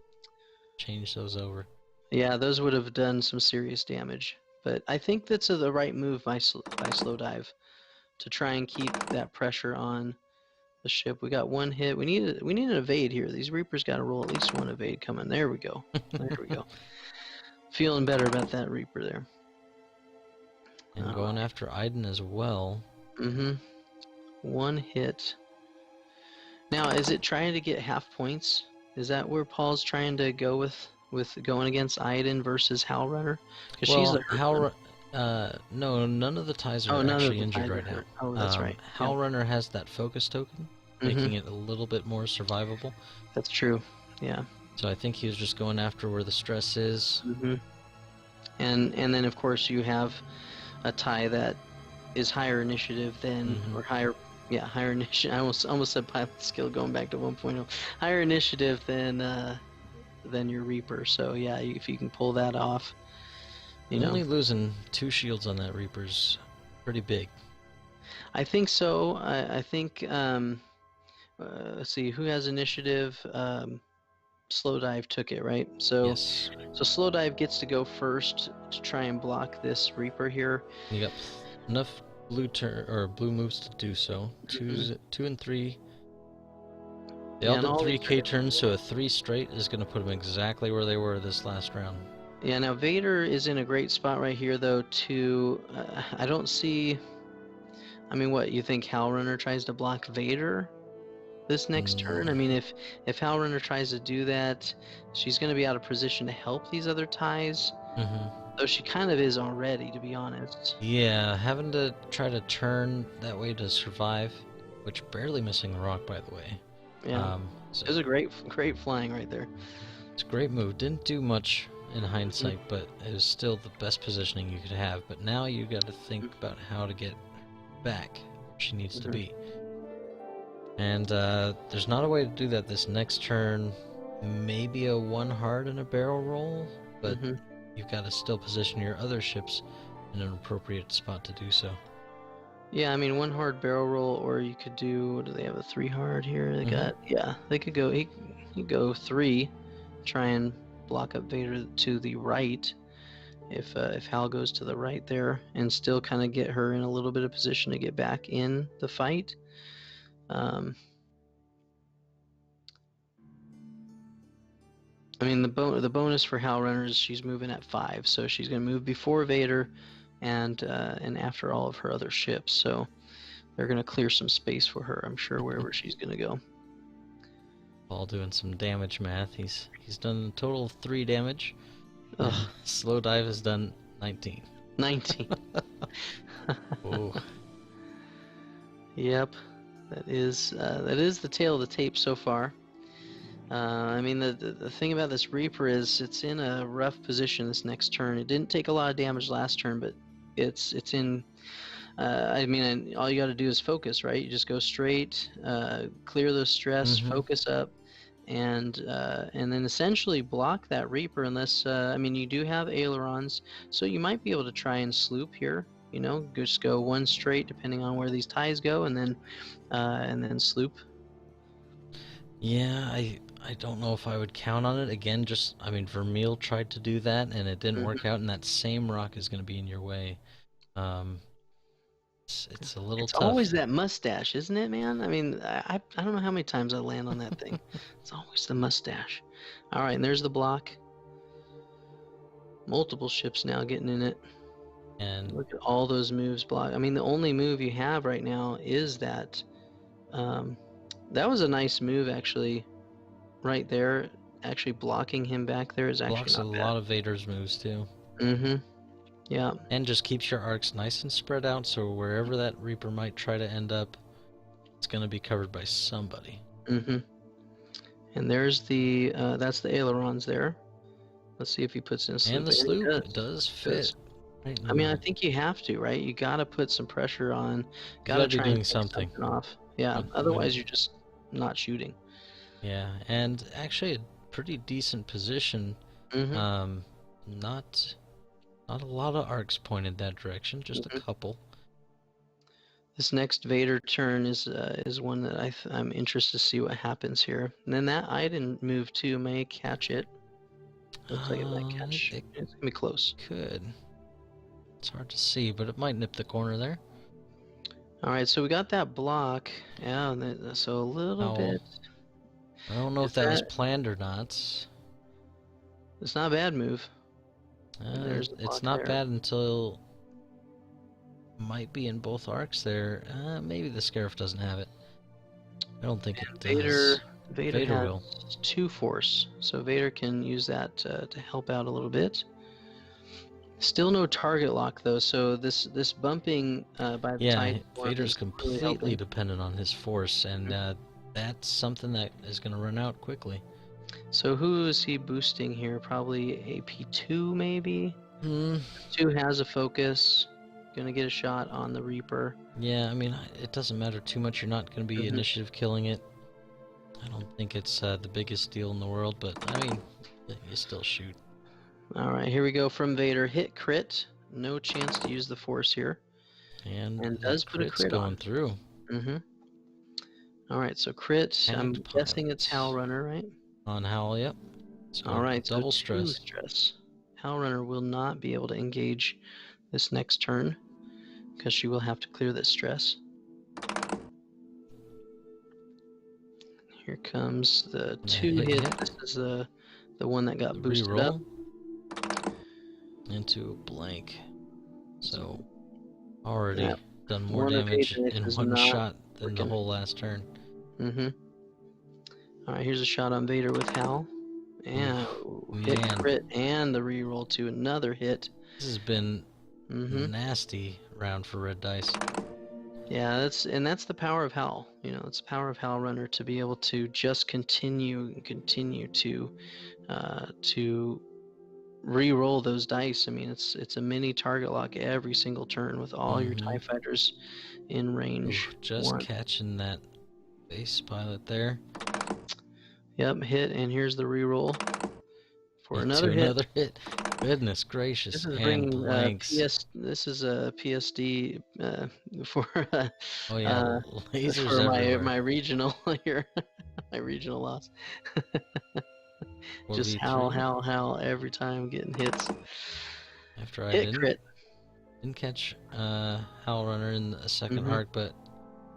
change those over. Yeah, those would have done some serious damage. But I think that's the right move by slowdive to try and keep that pressure on the ship. We got 1 hit. We need an evade here. These Reapers got to roll at least 1 evade coming. There we go. There we go. Feeling better about that Reaper there. And going after Iden as well. 1 hit. Now, is it trying to get half points? Is that where Paul's trying to go with going against Iden versus Hal Runner? Because she's the no, none of the ties are actually injured right now. Oh, that's right. Hal Runner has that focus token, making it a little bit more survivable. That's true. Yeah. So I think he was just going after where the stress is. And then of course you have a tie that is higher initiative than or higher initiative. I almost said pilot skill going back to 1.0. Higher initiative than your Reaper. So yeah, if you can pull that off, Only losing 2 shields on that Reaper's pretty big. I think so. I think let's see who has initiative. Slowdive took it, right? So yes. So Slowdive gets to go first to try and block this Reaper here. You got enough blue moves to do so. 2 and 3. They all did 3 K turns, so a 3 straight is going to put them exactly where they were this last round. Yeah, now Vader is in a great spot right here, though, to... I don't see... I mean, what, you think Hal Runner tries to block Vader this next turn? I mean, if Hal Runner tries to do that, she's going to be out of position to help these other ties. Though she kind of is already, to be honest. Yeah, having to try to turn that way to survive, which barely missing the rock, by the way. Yeah, so it was a great flying right there. It's a great move. Didn't do much in hindsight, but it was still the best positioning you could have. But now you got to think about how to get back where she needs to be. And there's not a way to do that this next turn. Maybe a 1 hard and a barrel roll, but you've got to still position your other ships in an appropriate spot to do so. Yeah, I mean 1 hard barrel roll, or you could do. What do they have? A 3 hard here. They got. Yeah, they could go. He go 3, try and block up Vader to the right. If Hal goes to the right there, and still kind of get her in a little bit of position to get back in the fight. I mean the bonus for Hal Runner is she's moving at 5, so she's gonna move before Vader, and after all of her other ships. So they're gonna clear some space for her, I'm sure, wherever she's gonna go. Paul doing some damage math. He's done a total of 3 damage. Slowdive has done 19. 19. Oh. Yep, that is the tail of the tape so far. I mean, the thing about this Reaper is it's in a rough position this next turn. It didn't take a lot of damage last turn, but it's in. I mean, all you got to do is focus, right? You just go straight, clear the stress, focus up, and then essentially block that Reaper. Unless I mean, you do have ailerons, so you might be able to try and sloop here. You know, just go one straight, depending on where these ties go, and then sloop. Yeah, I don't know if I would count on it. Again, just, I mean, Vermeil tried to do that, and it didn't work out, and that same rock is going to be in your way. It's a little It's tough. always that mustache, isn't it, man? I mean, I don't know how many times I land on that thing. It's always the mustache. All right, and there's the block. Multiple ships now getting in it. And look at all those moves block. I mean, the only move you have right now is that. That was a nice move, actually, right there. Actually, blocking him back there is actually blocks a not bad. lot of Vader's moves too. Yeah. And just keeps your arcs nice and spread out, so wherever that Reaper might try to end up, it's going to be covered by somebody. And there's the that's the ailerons there. Let's see if he puts in a sloop. And the sloop does fit. Right, I mean, I think you have to, right? You got to put some pressure on. Got to try doing something off. Yeah. Otherwise, you're just not shooting. Yeah, and actually a pretty decent position. Not a lot of arcs pointed that direction, just a couple. This next Vader turn is one that I'm interested to see what happens here. And then that Iden move too may catch it. Looks like it might catch. It's gonna be close. Could. It's hard to see, but it might nip the corner there. All right, so we got that block. Yeah, so a little bit. I don't know if that was planned or not. It's not a bad move. It's not bad until might be in both arcs there. Maybe the Scarif doesn't have it. I don't think it does. Vader has 2 force, so Vader can use that to help out a little bit. Still no target lock though, so this bumping by the time Vader's completely dependent on his force, and that's something that is going to run out quickly. So who is he boosting here? Probably AP2 maybe? 2 has a focus. Gonna get a shot on the Reaper. Yeah, I mean, it doesn't matter too much. You're not going to be initiative killing it. I don't think it's the biggest deal in the world, but I mean, you still shoot. Alright, here we go from Vader. Hit crit. No chance to use the force here. And does put a crit going through. Alright, so crit. I'm guessing it's Howl Runner, right? On Howl, yep. So Alright, double so stress. Howl Runner will not be able to engage this next turn because she will have to clear this stress. Here comes the 2 hit. This is the one that got boosted up. Into a blank. So already done more damage in one shot than the whole last turn. Alright, here's a shot on Vader with Howl. And hit crit and the reroll to another hit. This has been a nasty round for red dice. Yeah, that's the power of Howl. You know, it's the power of Howl Runner to be able to just continue to re-roll those dice. I mean, it's a mini target lock every single turn with all your TIE fighters in range. Just catching that base pilot there. Yep, hit, and here's the re-roll for another hit. Goodness gracious! This is bringing this is a PSD for lasers for everywhere. my regional here, my regional loss. Just howl every time getting hits. After I didn't catch Howl Runner in a second arc, but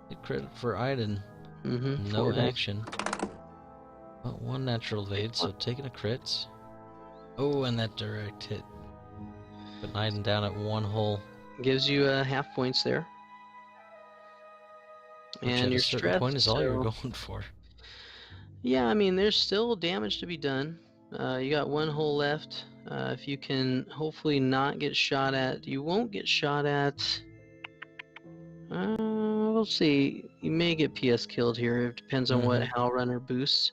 hit crit for Iden. No action. But 1 natural evade, so taking a crit. Oh, and that direct hit. Putting Iden down at 1 hull. Gives you half points there. And your stress point is all you're going for. Yeah, I mean, there's still damage to be done. You got 1 hull left. If you can hopefully not get shot at, you won't get shot at. we'll see. You may get PS killed here. It depends on what Howl Runner boosts,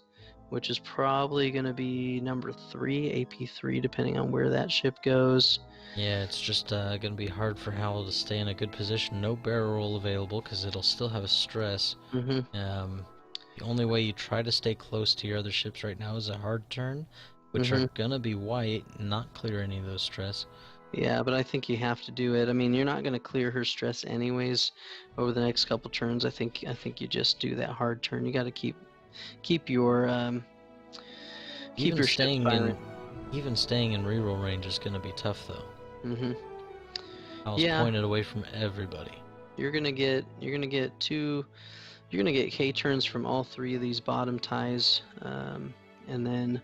which is probably going to be number 3, AP3, depending on where that ship goes. Yeah, it's just going to be hard for Howl to stay in a good position. No barrel roll available because it'll still have a stress. The only way you try to stay close to your other ships right now is a hard turn, which are going to be white, not clear any of those stress. Yeah, but I think you have to do it. I mean, you're not going to clear her stress anyways over the next couple turns. I think you just do that hard turn. You got to keep your keep your ship firing. Even staying in reroll range is going to be tough though. I was pointed away from everybody. You're gonna get K turns from all 3 of these bottom ties, and then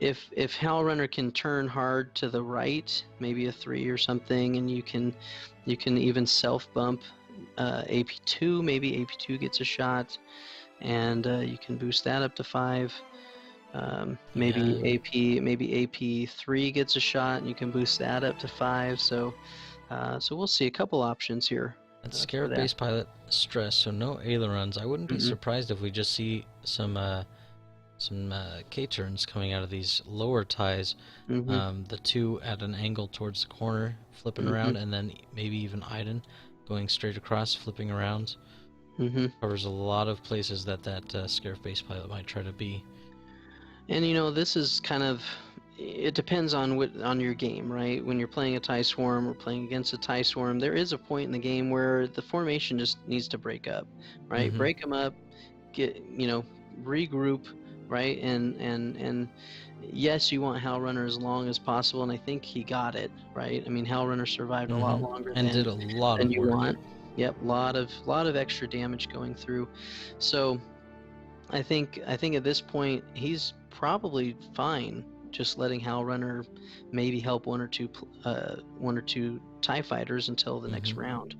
if Howl Runner can turn hard to the right, maybe a 3 or something, and you can even self bump AP2. Maybe AP2 gets a shot, and you can boost that up to 5. Maybe AP3 gets a shot, and you can boost that up to 5. So we'll see a couple options here. That's Scarab Base Pilot stress, so no ailerons. I wouldn't be surprised if we just see some K-turns coming out of these lower ties. The 2 at an angle towards the corner, flipping around, and then maybe even Iden going straight across, flipping around. Covers a lot of places that Scarab Base Pilot might try to be. And you know, this is kind of, it depends on your game, right? When you're playing a TIE Swarm or playing against a TIE Swarm, there is a point in the game where the formation just needs to break up, right? Break them up, regroup, right? And yes, you want Howl Runner as long as possible, and I think he got it, right? I mean, Howl Runner survived a lot longer and did a lot of work. Yep, lot of extra damage going through. So I think at this point he's probably fine just letting Howl Runner maybe help one or two TIE fighters until the next round.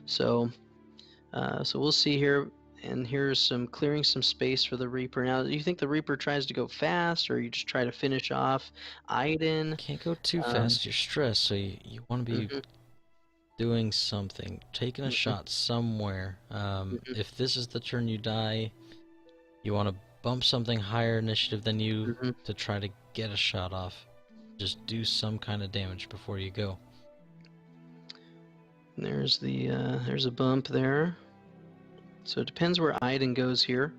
So we'll see here. And here's clearing some space for the Reaper. Now, do you think the Reaper tries to go fast, or you just try to finish off Iden? Can't go too fast. You're stressed, so you want to be doing something, taking a shot somewhere. If this is the turn you die, you want to bump something higher initiative than you to try to get a shot off. Just do some kind of damage before you go. There's a bump there. So it depends where Iden goes here,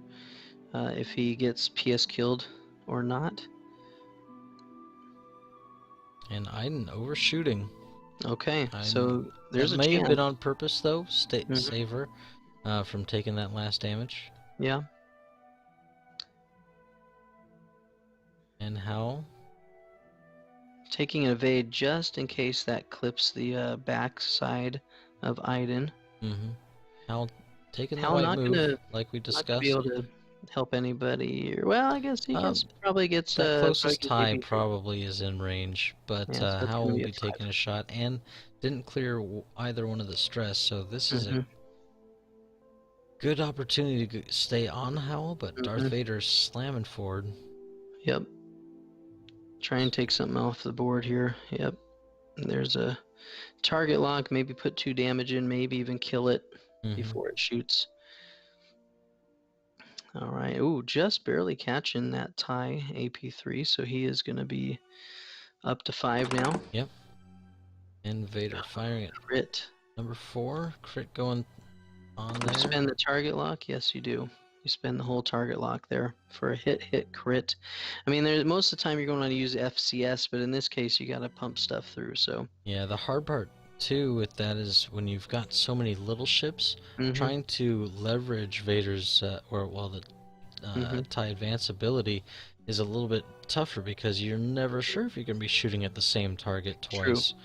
if he gets PS killed or not. And Iden overshooting. Okay, so there's a chance. May have been on purpose though. Save her from taking that last damage. Yeah. And Howl taking an evade just in case that clips the back side of Iden. Howl taking the white move, like we discussed. Not gonna be able to help anybody. Well, I guess he probably gets the closest tie probably is in range, but Howl will be taking a shot and didn't clear either one of the stress. So this is a good opportunity to stay on Howl, but Darth Vader's slamming forward. Yep. Try and take something off the board here. Yep. There's a target lock. Maybe put 2 damage in. Maybe even kill it before it shoots. All right. Ooh, just barely catching that tie AP3. So he is going to be up to 5 now. Yep. And Vader firing it. Crit. Number 4. Crit going on there. You spend the target lock? Yes, you do. You spend the whole target lock there for a hit crit. I mean, most of the time you're going to use FCS, but in this case you got to pump stuff through. So yeah, the hard part too with that is when you've got so many little ships, trying to leverage Vader's the TIE advance ability is a little bit tougher because you're never sure if you're going to be shooting at the same target twice. True.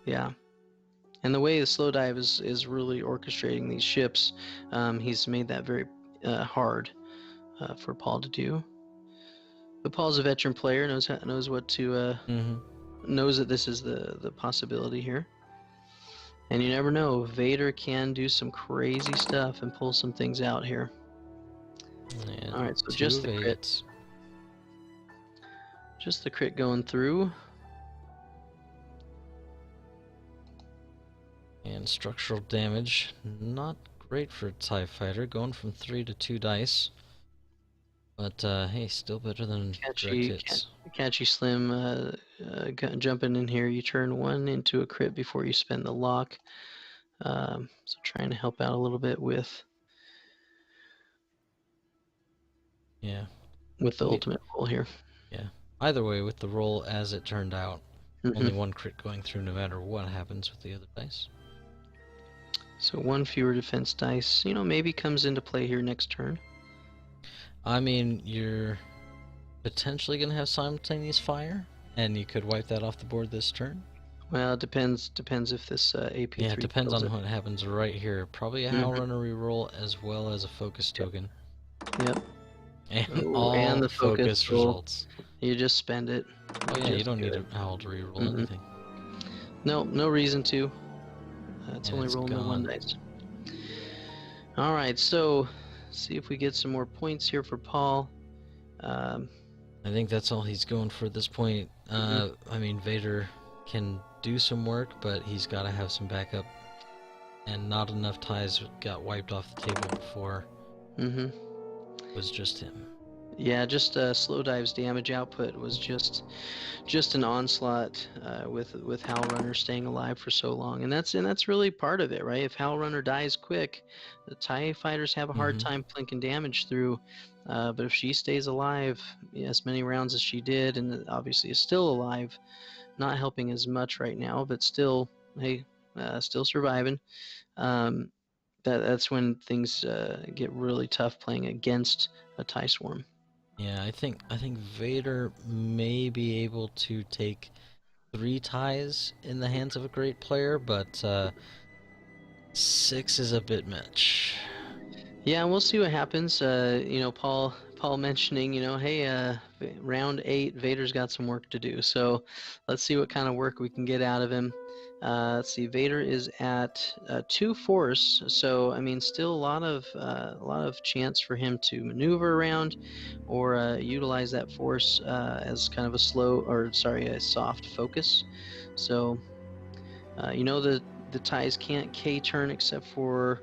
Yeah. And the way the slow dive is really orchestrating these ships, he's made that very hard for Paul to do. But Paul's a veteran player, knows what to knows that this is the possibility here. And you never know, Vader can do some crazy stuff and pull some things out here. All right, so just the crit. Just the crit going through. And structural damage, not great for a TIE fighter, going from 3 to 2 dice. But hey, still better than direct hits. Catchy Slim jumping in here. You turn 1 into a crit before you spend the lock. So trying to help out a little bit with Yeah. With the ultimate roll here. Yeah. Either way, with the roll as it turned out, only 1 crit going through no matter what happens with the other dice. So 1 fewer defense dice, maybe comes into play here next turn. I mean, you're potentially going to have simultaneous fire, and you could wipe that off the board this turn. Well, it depends if this AP3 Yeah, it depends on what happens right here. Probably a Howl Runner reroll as well as a focus token. Yep. And the focus results. You just spend it. Oh yeah, you don't need a Howl to reroll anything. No reason to. It's only rolling the 1 dice. Alright, so see if we get some more points here for Paul. I think that's all he's going for at this point. I mean, Vader can do some work, but he's got to have some backup. And not enough ties got wiped off the table before. It was just him. Yeah, just Slowdive's damage output was just an onslaught with Howl Runner staying alive for so long, and that's really part of it, right? If Howl Runner dies quick, the TIE fighters have a hard time plinking damage through. But if she stays alive, as many rounds as she did, and obviously is still alive, not helping as much right now, but still, hey, still surviving. That's when things get really tough playing against a TIE swarm. Yeah, I think Vader may be able to take 3 ties in the hands of a great player, but 6 is a bit much. Yeah, and we'll see what happens. Paul mentioning, hey, round 8, Vader's got some work to do. So let's see what kind of work we can get out of him. Let's see, Vader is at 2 force, so I mean, still a lot of chance for him to maneuver around, or utilize that force as kind of a soft focus. So, the ties can't K-turn except for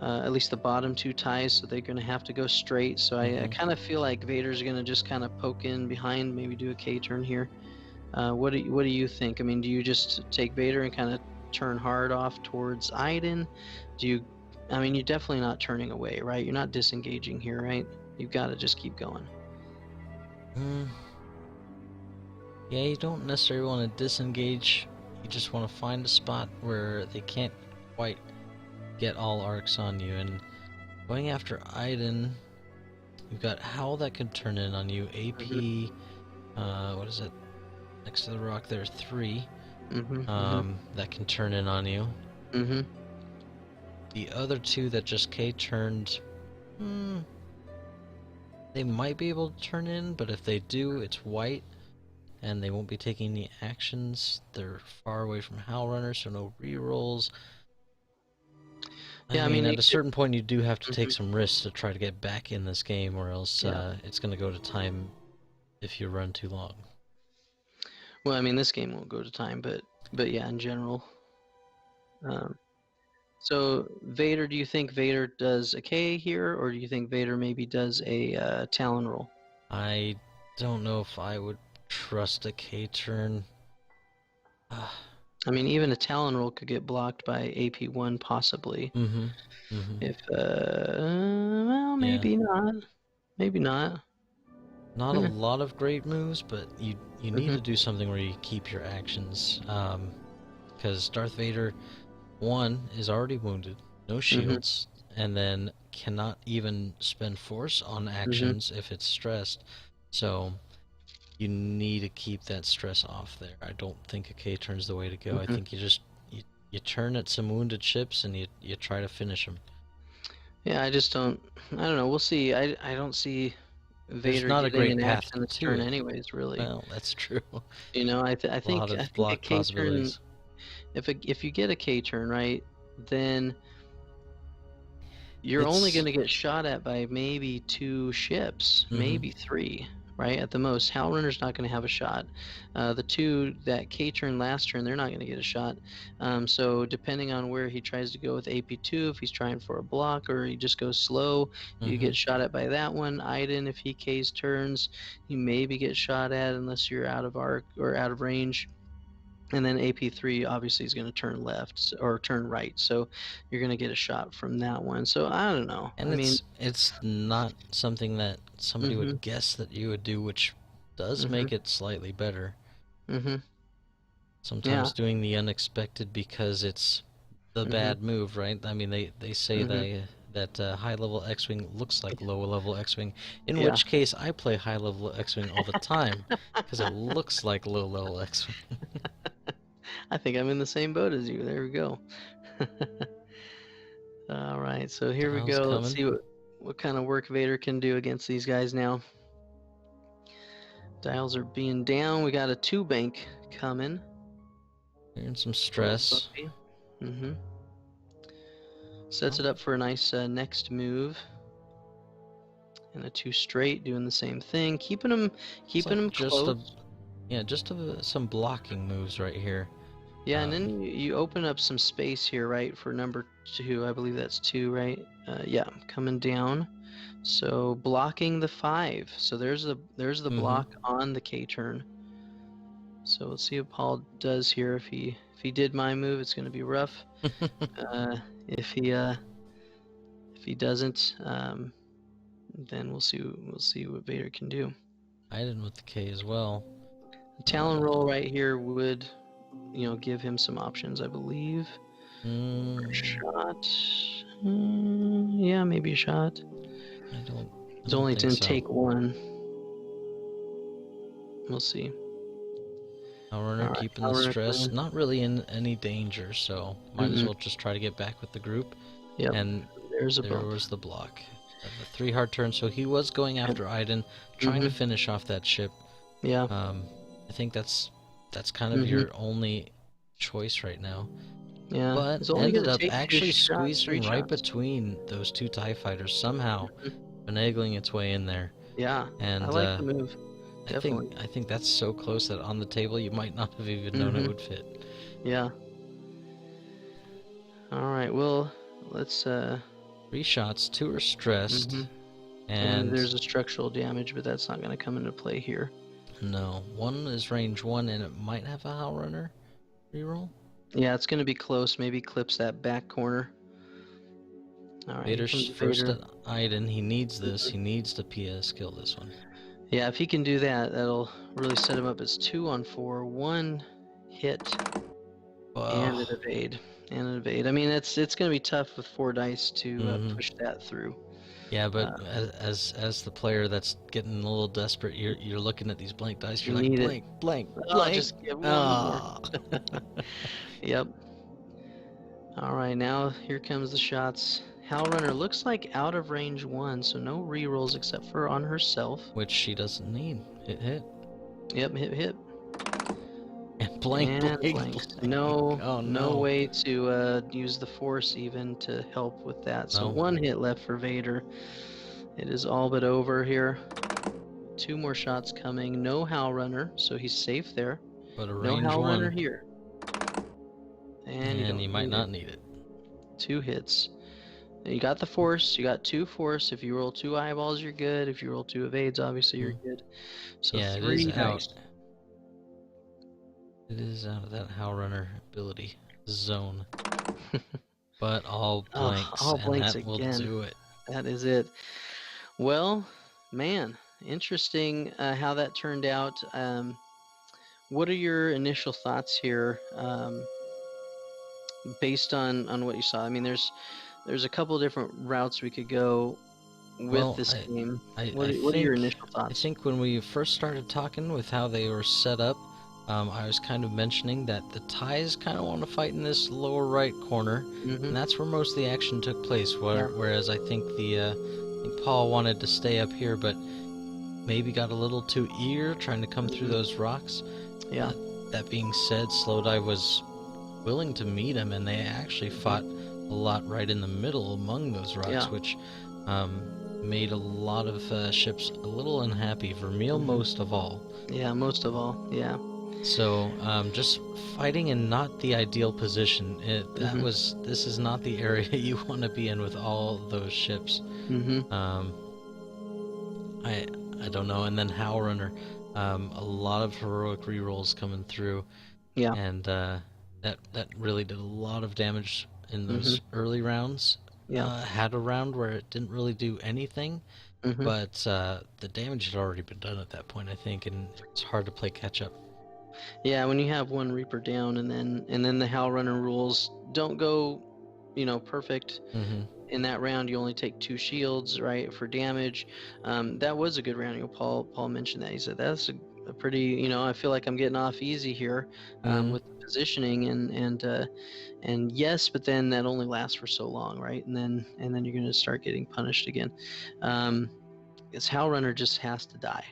at least the bottom 2 ties, so they're going to have to go straight. So I kind of feel like Vader's going to just kind of poke in behind, maybe do a K-turn here. What do you think? I mean, do you just take Vader and kind of turn hard off towards Iden? You're definitely not turning away, right? You're not disengaging here, right? You've got to just keep going. Yeah, you don't necessarily want to disengage. You just want to find a spot where they can't quite get all arcs on you. And going after Iden, you've got Howl that can turn in on you. AP, what is it? Next to the rock there, 3. That can turn in on you. The other 2 that just K-turned, they might be able to turn in, but if they do, it's white, and they won't be taking any actions. They're far away from Howl Runner, so no rerolls. I mean, at a certain point, you do have to take some risks to try to get back in this game, or else it's going to go to time if you run too long. Well, I mean, this game won't go to time, but yeah, in general. So Vader, do you think Vader does a K here, or do you think Vader maybe does a Talon roll? I don't know if I would trust a K-turn. I mean, even a Talon roll could get blocked by AP1 possibly. If well, maybe not. Maybe not. Not a lot of great moves, but you need to do something where you keep your actions. Because Darth Vader, 1, is already wounded, no shields, and then cannot even spend force on actions if it's stressed. So you need to keep that stress off there. I don't think a K-turn's the way to go. I think you turn at some wounded ships and you try to finish them. Yeah, I don't know. We'll see. I don't see Vader not getting a great an path action this to turn it. Well, really. Well, that's true. I think block a K-turn, possibilities. if you get a K-turn, right, then you're only going to get shot at by maybe 2 ships, maybe 3, right? At the most, Howl Runner's not going to have a shot. The two that K turn last turn, they're not going to get a shot. So depending on where he tries to go with AP2, if he's trying for a block or he just goes slow, you get shot at by that one. Iden, if he K's turns, you maybe get shot at unless you're out of arc or out of range. And then AP3 obviously is going to turn left or turn right, so you're going to get a shot from that one. So I don't know. And I mean, it's not something that somebody Mhm. would guess that you would do, which does make it slightly better. Yeah. Sometimes doing the unexpected because it's the bad move, right? I mean, they say that high-level X-Wing looks like low-level X-Wing, in Yeah. which case I play high-level X-Wing all the time because it looks like low-level X-Wing. I think I'm in the same boat as you. There we go. All right, so here we Dial's go. Let's coming. see what kind of work Vader can do against these guys now. Dials are being down. We got a 2-bank coming. Hearing some stress. Sets it up for a nice next move. And a 2 straight, doing the same thing, keeping them close. Just some blocking moves right here. Yeah, and then you open up some space here, right, for number 2. I believe that's 2, right? Yeah, coming down. So blocking the 5. So there's the block on the K turn. So let's see what Paul does here. If he did my move, it's going to be rough. If he doesn't, then we'll see what Vader can do. Iden with the K as well. The Talon roll right here would, give him some options, I believe. For a shot. Yeah, maybe a shot. It's only didn't take one. We'll see. Howl Runner keeping the stress. Not really in any danger, so might as well just try to get back with the group. Yep. And there was the block. The 3 hard turns, so he was going after Iden, trying to finish off that ship. Yeah. I think that's kind of your only choice right now. Yeah. But ended up actually squeezing right between those 2 TIE fighters, somehow finagling its way in there. Yeah. And I like the move. Definitely. I think that's so close that on the table you might not have even known it would fit. Yeah. All right. Well, let's 3 shots, 2 are stressed. And there's a structural damage, but that's not going to come into play here. No, 1 is range 1, and it might have a Howl Runner reroll. Yeah, it's going to be close. Maybe clips that back corner. All right. Vader's first at Iden. He needs this. He needs to PS kill this one. Yeah, if he can do that, that'll really set him up as 2 on 4, 1 hit, and an evade. I mean, it's going to be tough with 4 dice to push that through. Yeah, but as the player that's getting a little desperate, you're looking at these blank dice. You're like, blank. Just give one more. Yep. All right, now here comes the shots. Howl Runner looks like out of range 1, so no rerolls except for on herself. Which she doesn't need. Hit. Yep, hit. And blank. No way to use the Force even to help with that. So 1 hit left for Vader. It is all but over here. 2 more shots coming. No Howl Runner, so he's safe there. But a range 1. No Howl Runner here. And you might not need it. 2 hits. You got the Force. You got 2 Force. If you roll 2 eyeballs, you're good. If you roll 2 evades, obviously you're good. So yeah, 3 it is dice. It is out of that Howl Runner ability zone. But all blanks, all blanks and that again. will do it. That is it. Well, man, interesting how that turned out. What are your initial thoughts here, based on what you saw? I mean, there's a couple different routes we could go with this game. What are your initial thoughts? I think when we first started talking with how they were set up, I was kind of mentioning that the TIEs kind of want to fight in this lower right corner, and that's where most of the action took place. Whereas I think Paul wanted to stay up here, but maybe got a little too eager trying to come through those rocks. Yeah. That being said, Slowdive was willing to meet him, and they actually fought a lot right in the middle among those rocks, which made a lot of ships a little unhappy, Vermeil Mhm. most of all. Yeah, most of all. Yeah. So just fighting in not the ideal position. Mhm. This is not the area you want to be in with all those ships. Mhm. Um, I I don't know. And then Howlrunner, a lot of heroic rerolls coming through, Yeah. and that really did a lot of damage in Mhm. those early rounds. Yeah. Had a round where it didn't really do anything, Mhm. but the damage had already been done at that point, I think, and it's hard to play catch up. Yeah, when you have one Reaper down, and then the Howl Runner rules don't go, perfect. Mm-hmm. In that round, you only take 2 shields, right, for damage. That was a good round. Paul mentioned that. He said that's a pretty. I feel like I'm getting off easy here, Mm-hmm. with the positioning and yes, but then that only lasts for so long, right? And then you're gonna start getting punished again. Um, Because Howlrunner just has to die.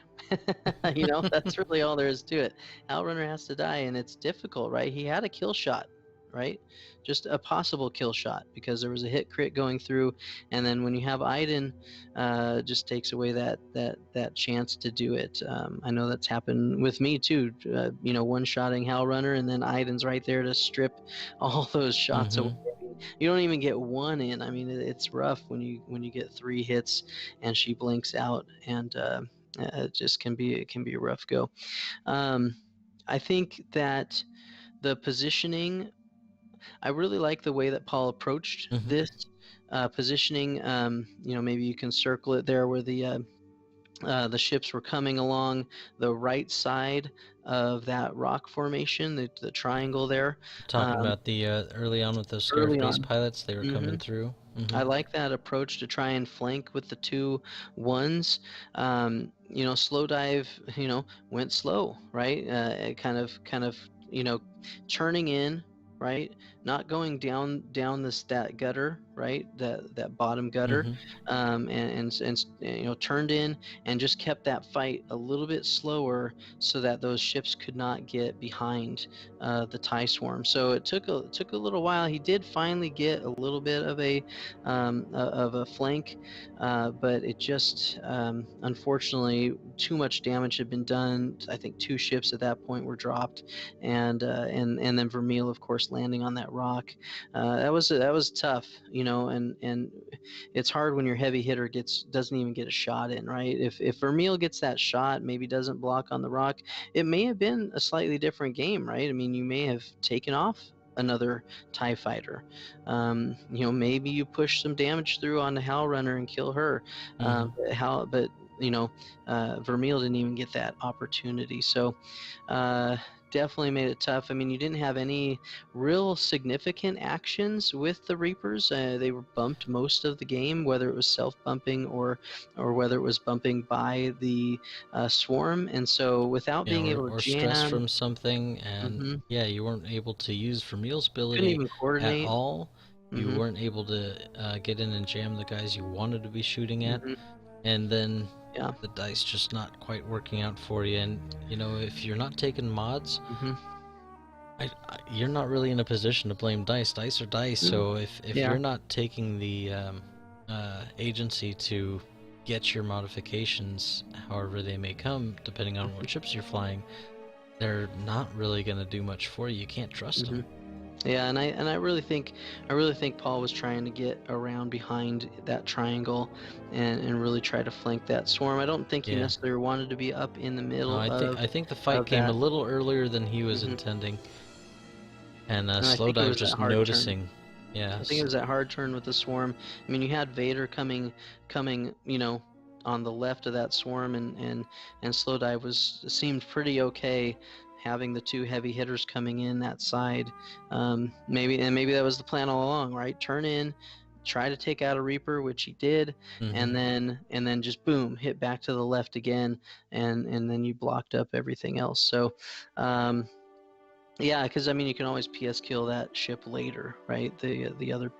That's really all there is to it. Howlrunner has to die, and it's difficult, right? He had a kill shot, right? Just a possible kill shot because there was a hit crit going through, and then when you have Iden, just takes away that chance to do it. I know that's happened with me too. One-shotting Howlrunner, and then Iden's right there to strip all those shots away. Mm-hmm. You don't even get one in. I mean, it's rough when you get 3 hits and she blinks out, and it just can be a rough go. Um, I think that the positioning, I really like the way that Paul approached Mm-hmm. this positioning. Maybe you can circle it there where the ships were coming along the right side of that rock formation, the triangle there, Talking um, about the early on with those Scarif early base on. pilots, they were hmm coming through. Mm-hmm. I like that approach to try and flank with the 2 1s. Slow dive, went slow, right? It kind of, you know, turning in, right? Not going down that gutter, right? That bottom gutter, Mm-hmm. turned in and just kept that fight a little bit slower so that those ships could not get behind the tie swarm. So it took a little while. He did finally get a little bit of a flank, but it just unfortunately too much damage had been done. I think 2 ships at that point were dropped, and then Vermeil, of course, landing on that rock. That was tough, and it's hard when your heavy hitter doesn't even get a shot in, right? If Vermeil gets that shot, maybe doesn't block on the rock, it may have been a slightly different game, right? I mean, you may have taken off another TIE fighter. Maybe you push some damage through on the Howlrunner and kill her. Mm-hmm. But Vermeil didn't even get that opportunity. So uh, definitely made it tough. I mean, you didn't have any real significant actions with the Reapers. They were bumped most of the game, whether it was self-bumping or whether it was bumping by the swarm. And so without Yeah, being able to or stress jam, from something, and hmm yeah, you weren't able to use Vermeil's couldn't ability even at coordinate. all. You hmm weren't able to get in and jam the guys you wanted to be shooting at, hmm and then Yeah. the dice just not quite working out for you. And if you're not taking mods, hmm you're not really in a position to blame dice. Dice are dice. mm So if Yeah. you're not taking the agency to get your modifications, however they may come, depending on what ships you're flying, they're not really going to do much for you. You can't trust them. hmm Yeah, and I really think Paul was trying to get around behind that triangle and really try to flank that swarm. I don't think he Yeah. necessarily wanted to be up in the No, middle I think the fight of came a that. little earlier than he was hmm intending, and And I think it Slowdive was that just hard turn. noticing. Yeah. I think it was that hard turn with the swarm. I mean, you had Vader coming, on the left of that swarm, and Slowdive seemed pretty okay, having the 2 heavy hitters coming in that side. Maybe that was the plan all along, right? Turn in, try to take out a Reaper, which he did, Mm-hmm. and then just boom, hit back to the left again, and then you blocked up everything else. So. Yeah, because I mean, you can always PS kill that ship later, right? The other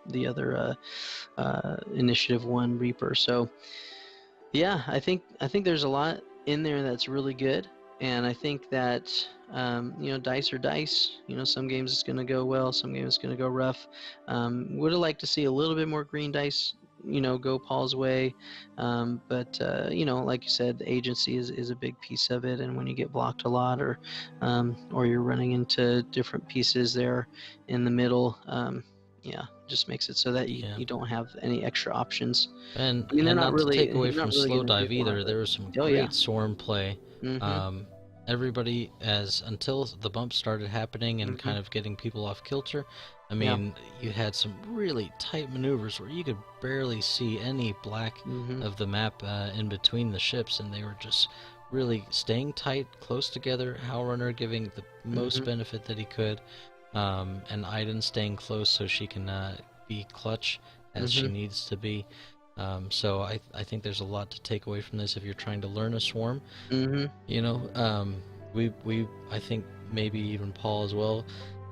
Initiative 1 Reaper. So yeah, I think there's a lot in there that's really good, and I think that dice are dice. Some games it's going to go well, some games it's going to go rough. Would have liked to see a little bit more green dice go Paul's way. But like you said, the agency is a big piece of it, and when you get blocked a lot, or you're running into different pieces there in the middle, yeah, just makes it so that Yeah. you don't have any extra options. And I mean, they're and not not to really take away you're from not really slow gonna do dive a lot, either, but there was some oh yeah. great swarm play. Mhm. Um, Everybody, as until the bumps started happening and Mhm. kind of getting people off kilter, I Yeah. mean, you had some really tight maneuvers where you could barely see any black Mhm. of the map in between the ships, and they were just really staying tight, close together. Howlrunner giving the most Mhm. benefit that he could, and Iden staying close so she can be clutch as she Mhm. needs to be. So I think there's a lot to take away from this if you're trying to learn a swarm. Mhm. You know, we I think maybe even Paul as well.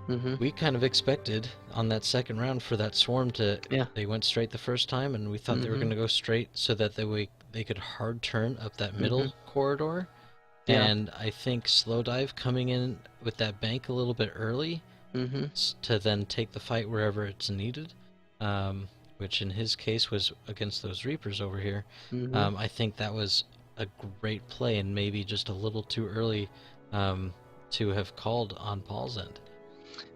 Mhm. We kind of expected on that second round for that swarm to Yeah. they went straight the first time, and we thought they were going Mhm. to go straight so that they could hard turn up that Mhm. middle corridor. Yeah. And I think slow dive coming in with that bank a little bit early Mhm. to then take the fight wherever it's needed, um, which in his case was against those Reapers over here. Mhm. I think that was a great play and maybe just a little too early um, to have called on Paul's end.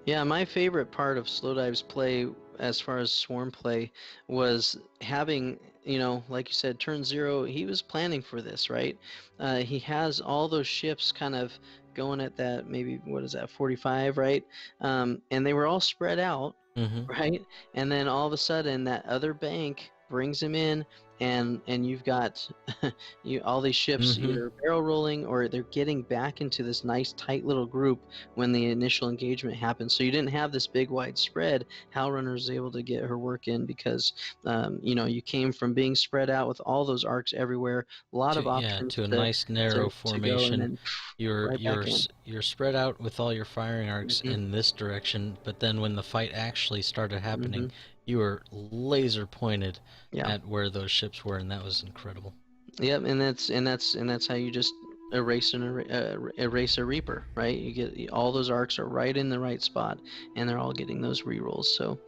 Yeah, my favorite part of Slowdive's play, as far as swarm play, was having, like you said, turn zero. He was planning for this, right? He has all those ships kind of going at that, maybe, what is that, 45, right? And they were all spread out, Mm-hmm. right? And then all of a sudden, that other bank brings him in, and you've got all these ships Mm-hmm. either barrel rolling or they're getting back into this nice tight little group when the initial engagement happens. So you didn't have this big wide spread. Howlrunner was able to get her work in because you came from being spread out with all those arcs everywhere, a lot of options To a nice narrow to go, and formation. then You're right back you're in. you're spread out with all your firing arcs Hmm. in this direction, but then when the fight actually started happening, Hmm. you were laser pointed Yeah. at where those ships were, and that was incredible. Yep, and that's how you just erase a Reaper, right? You get all those arcs are right in the right spot, and they're all getting those rerolls. So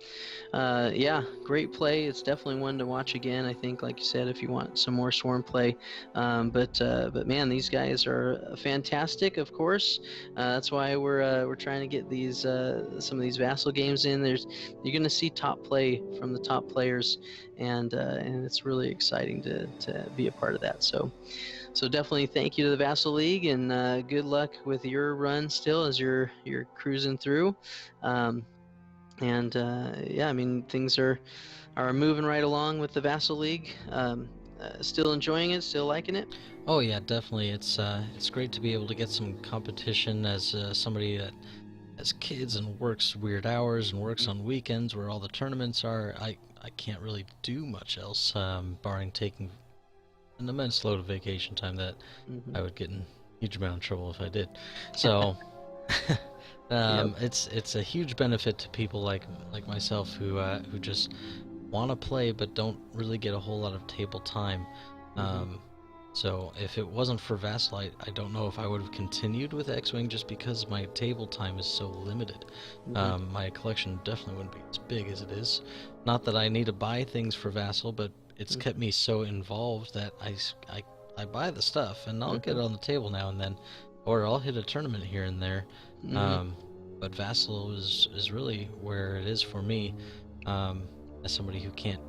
yeah, great play. It's definitely one to watch again. I think, like you said, if you want some more Swarm play. But man, these guys are fantastic. Of course, that's why we're trying to get these some of these Vassal games in. You're going to see top play from the top players, and it's really exciting to be a part of that. So definitely thank you to the Vassal League, and good luck with your run still as you're cruising through. Um, and yeah, I mean, things are moving right along with the Vassal League. Still enjoying it, still liking it. Oh yeah, definitely. It's great to be able to get some competition as somebody that has kids and works weird hours and works on weekends where all the tournaments are. I can't really do much else, barring taking an immense load of vacation time that Hmm. I would get in huge amount of trouble if I did. So Yep. it's a huge benefit to people like myself who just want to play but don't really get a whole lot of table time. Hmm. Um, so if it wasn't for Vassal, I don't know if I would have continued with X-Wing just because my table time is so limited. Hmm. My collection definitely wouldn't be as big as it is. Not that I need to buy things for Vassal, but it's kept me so involved that I buy the stuff and I'll get Hmm. it on the table now and then, or I'll hit a tournament here and there. Hmm. Um, but Vassal is really where it is for me, as somebody who can't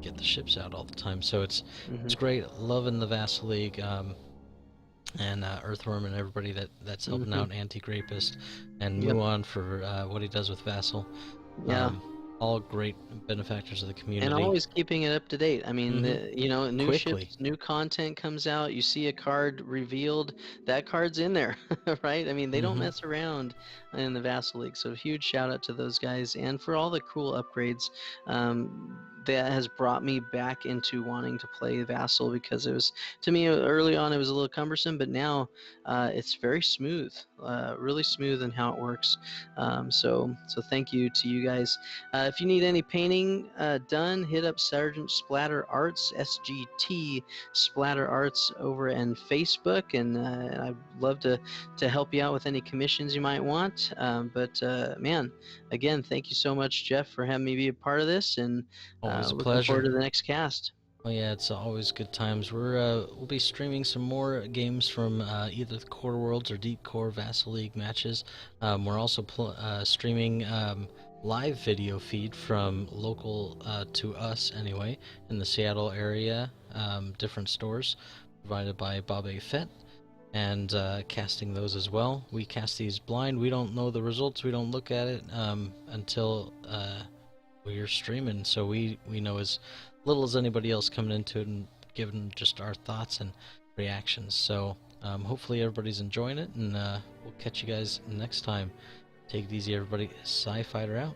get the ships out all the time. So it's Hmm. great, loving the Vassal League, and Earthworm and everybody that's helping Hmm. out Anti-Grapist, and Yep. Muon for what he does with Vassal. Yeah. Um, all great benefactors of the And community. always keeping it up to date. I mean, Mm-hmm. new Quickly. ships, new content comes out. You see a card revealed, that card's in there, right? I mean, they don't Mm-hmm. mess around in the Vassal League. So huge shout out to those guys and for all the cool upgrades. That has brought me back into wanting to play Vassal because it was, to me, early on, it was a little cumbersome, but now it's very smooth, really smooth in how it works. So thank you to you guys. If you need any painting done, hit up Sergeant Splatter Arts, SGT Splatter Arts over in Facebook, and I'd love to help you out with any commissions you might want. But man, again, thank you so much, Jeff, for having me be a part of this, and Oh, Always a looking pleasure. forward to the next cast. Oh yeah, it's always good times. We'll be streaming some more games from either the Core Worlds or Deep Core Vassal League matches. We're also streaming live video feed from local to us anyway in the Seattle area, different stores provided by Bob A. Fett, and casting those as well. We cast these blind. We don't know the results. We don't look at it until we're streaming, so we know as little as anybody else coming into it and giving just our thoughts and reactions. So hopefully everybody's enjoying it, and we'll catch you guys next time. Take it easy, everybody. Sci-Fighter out.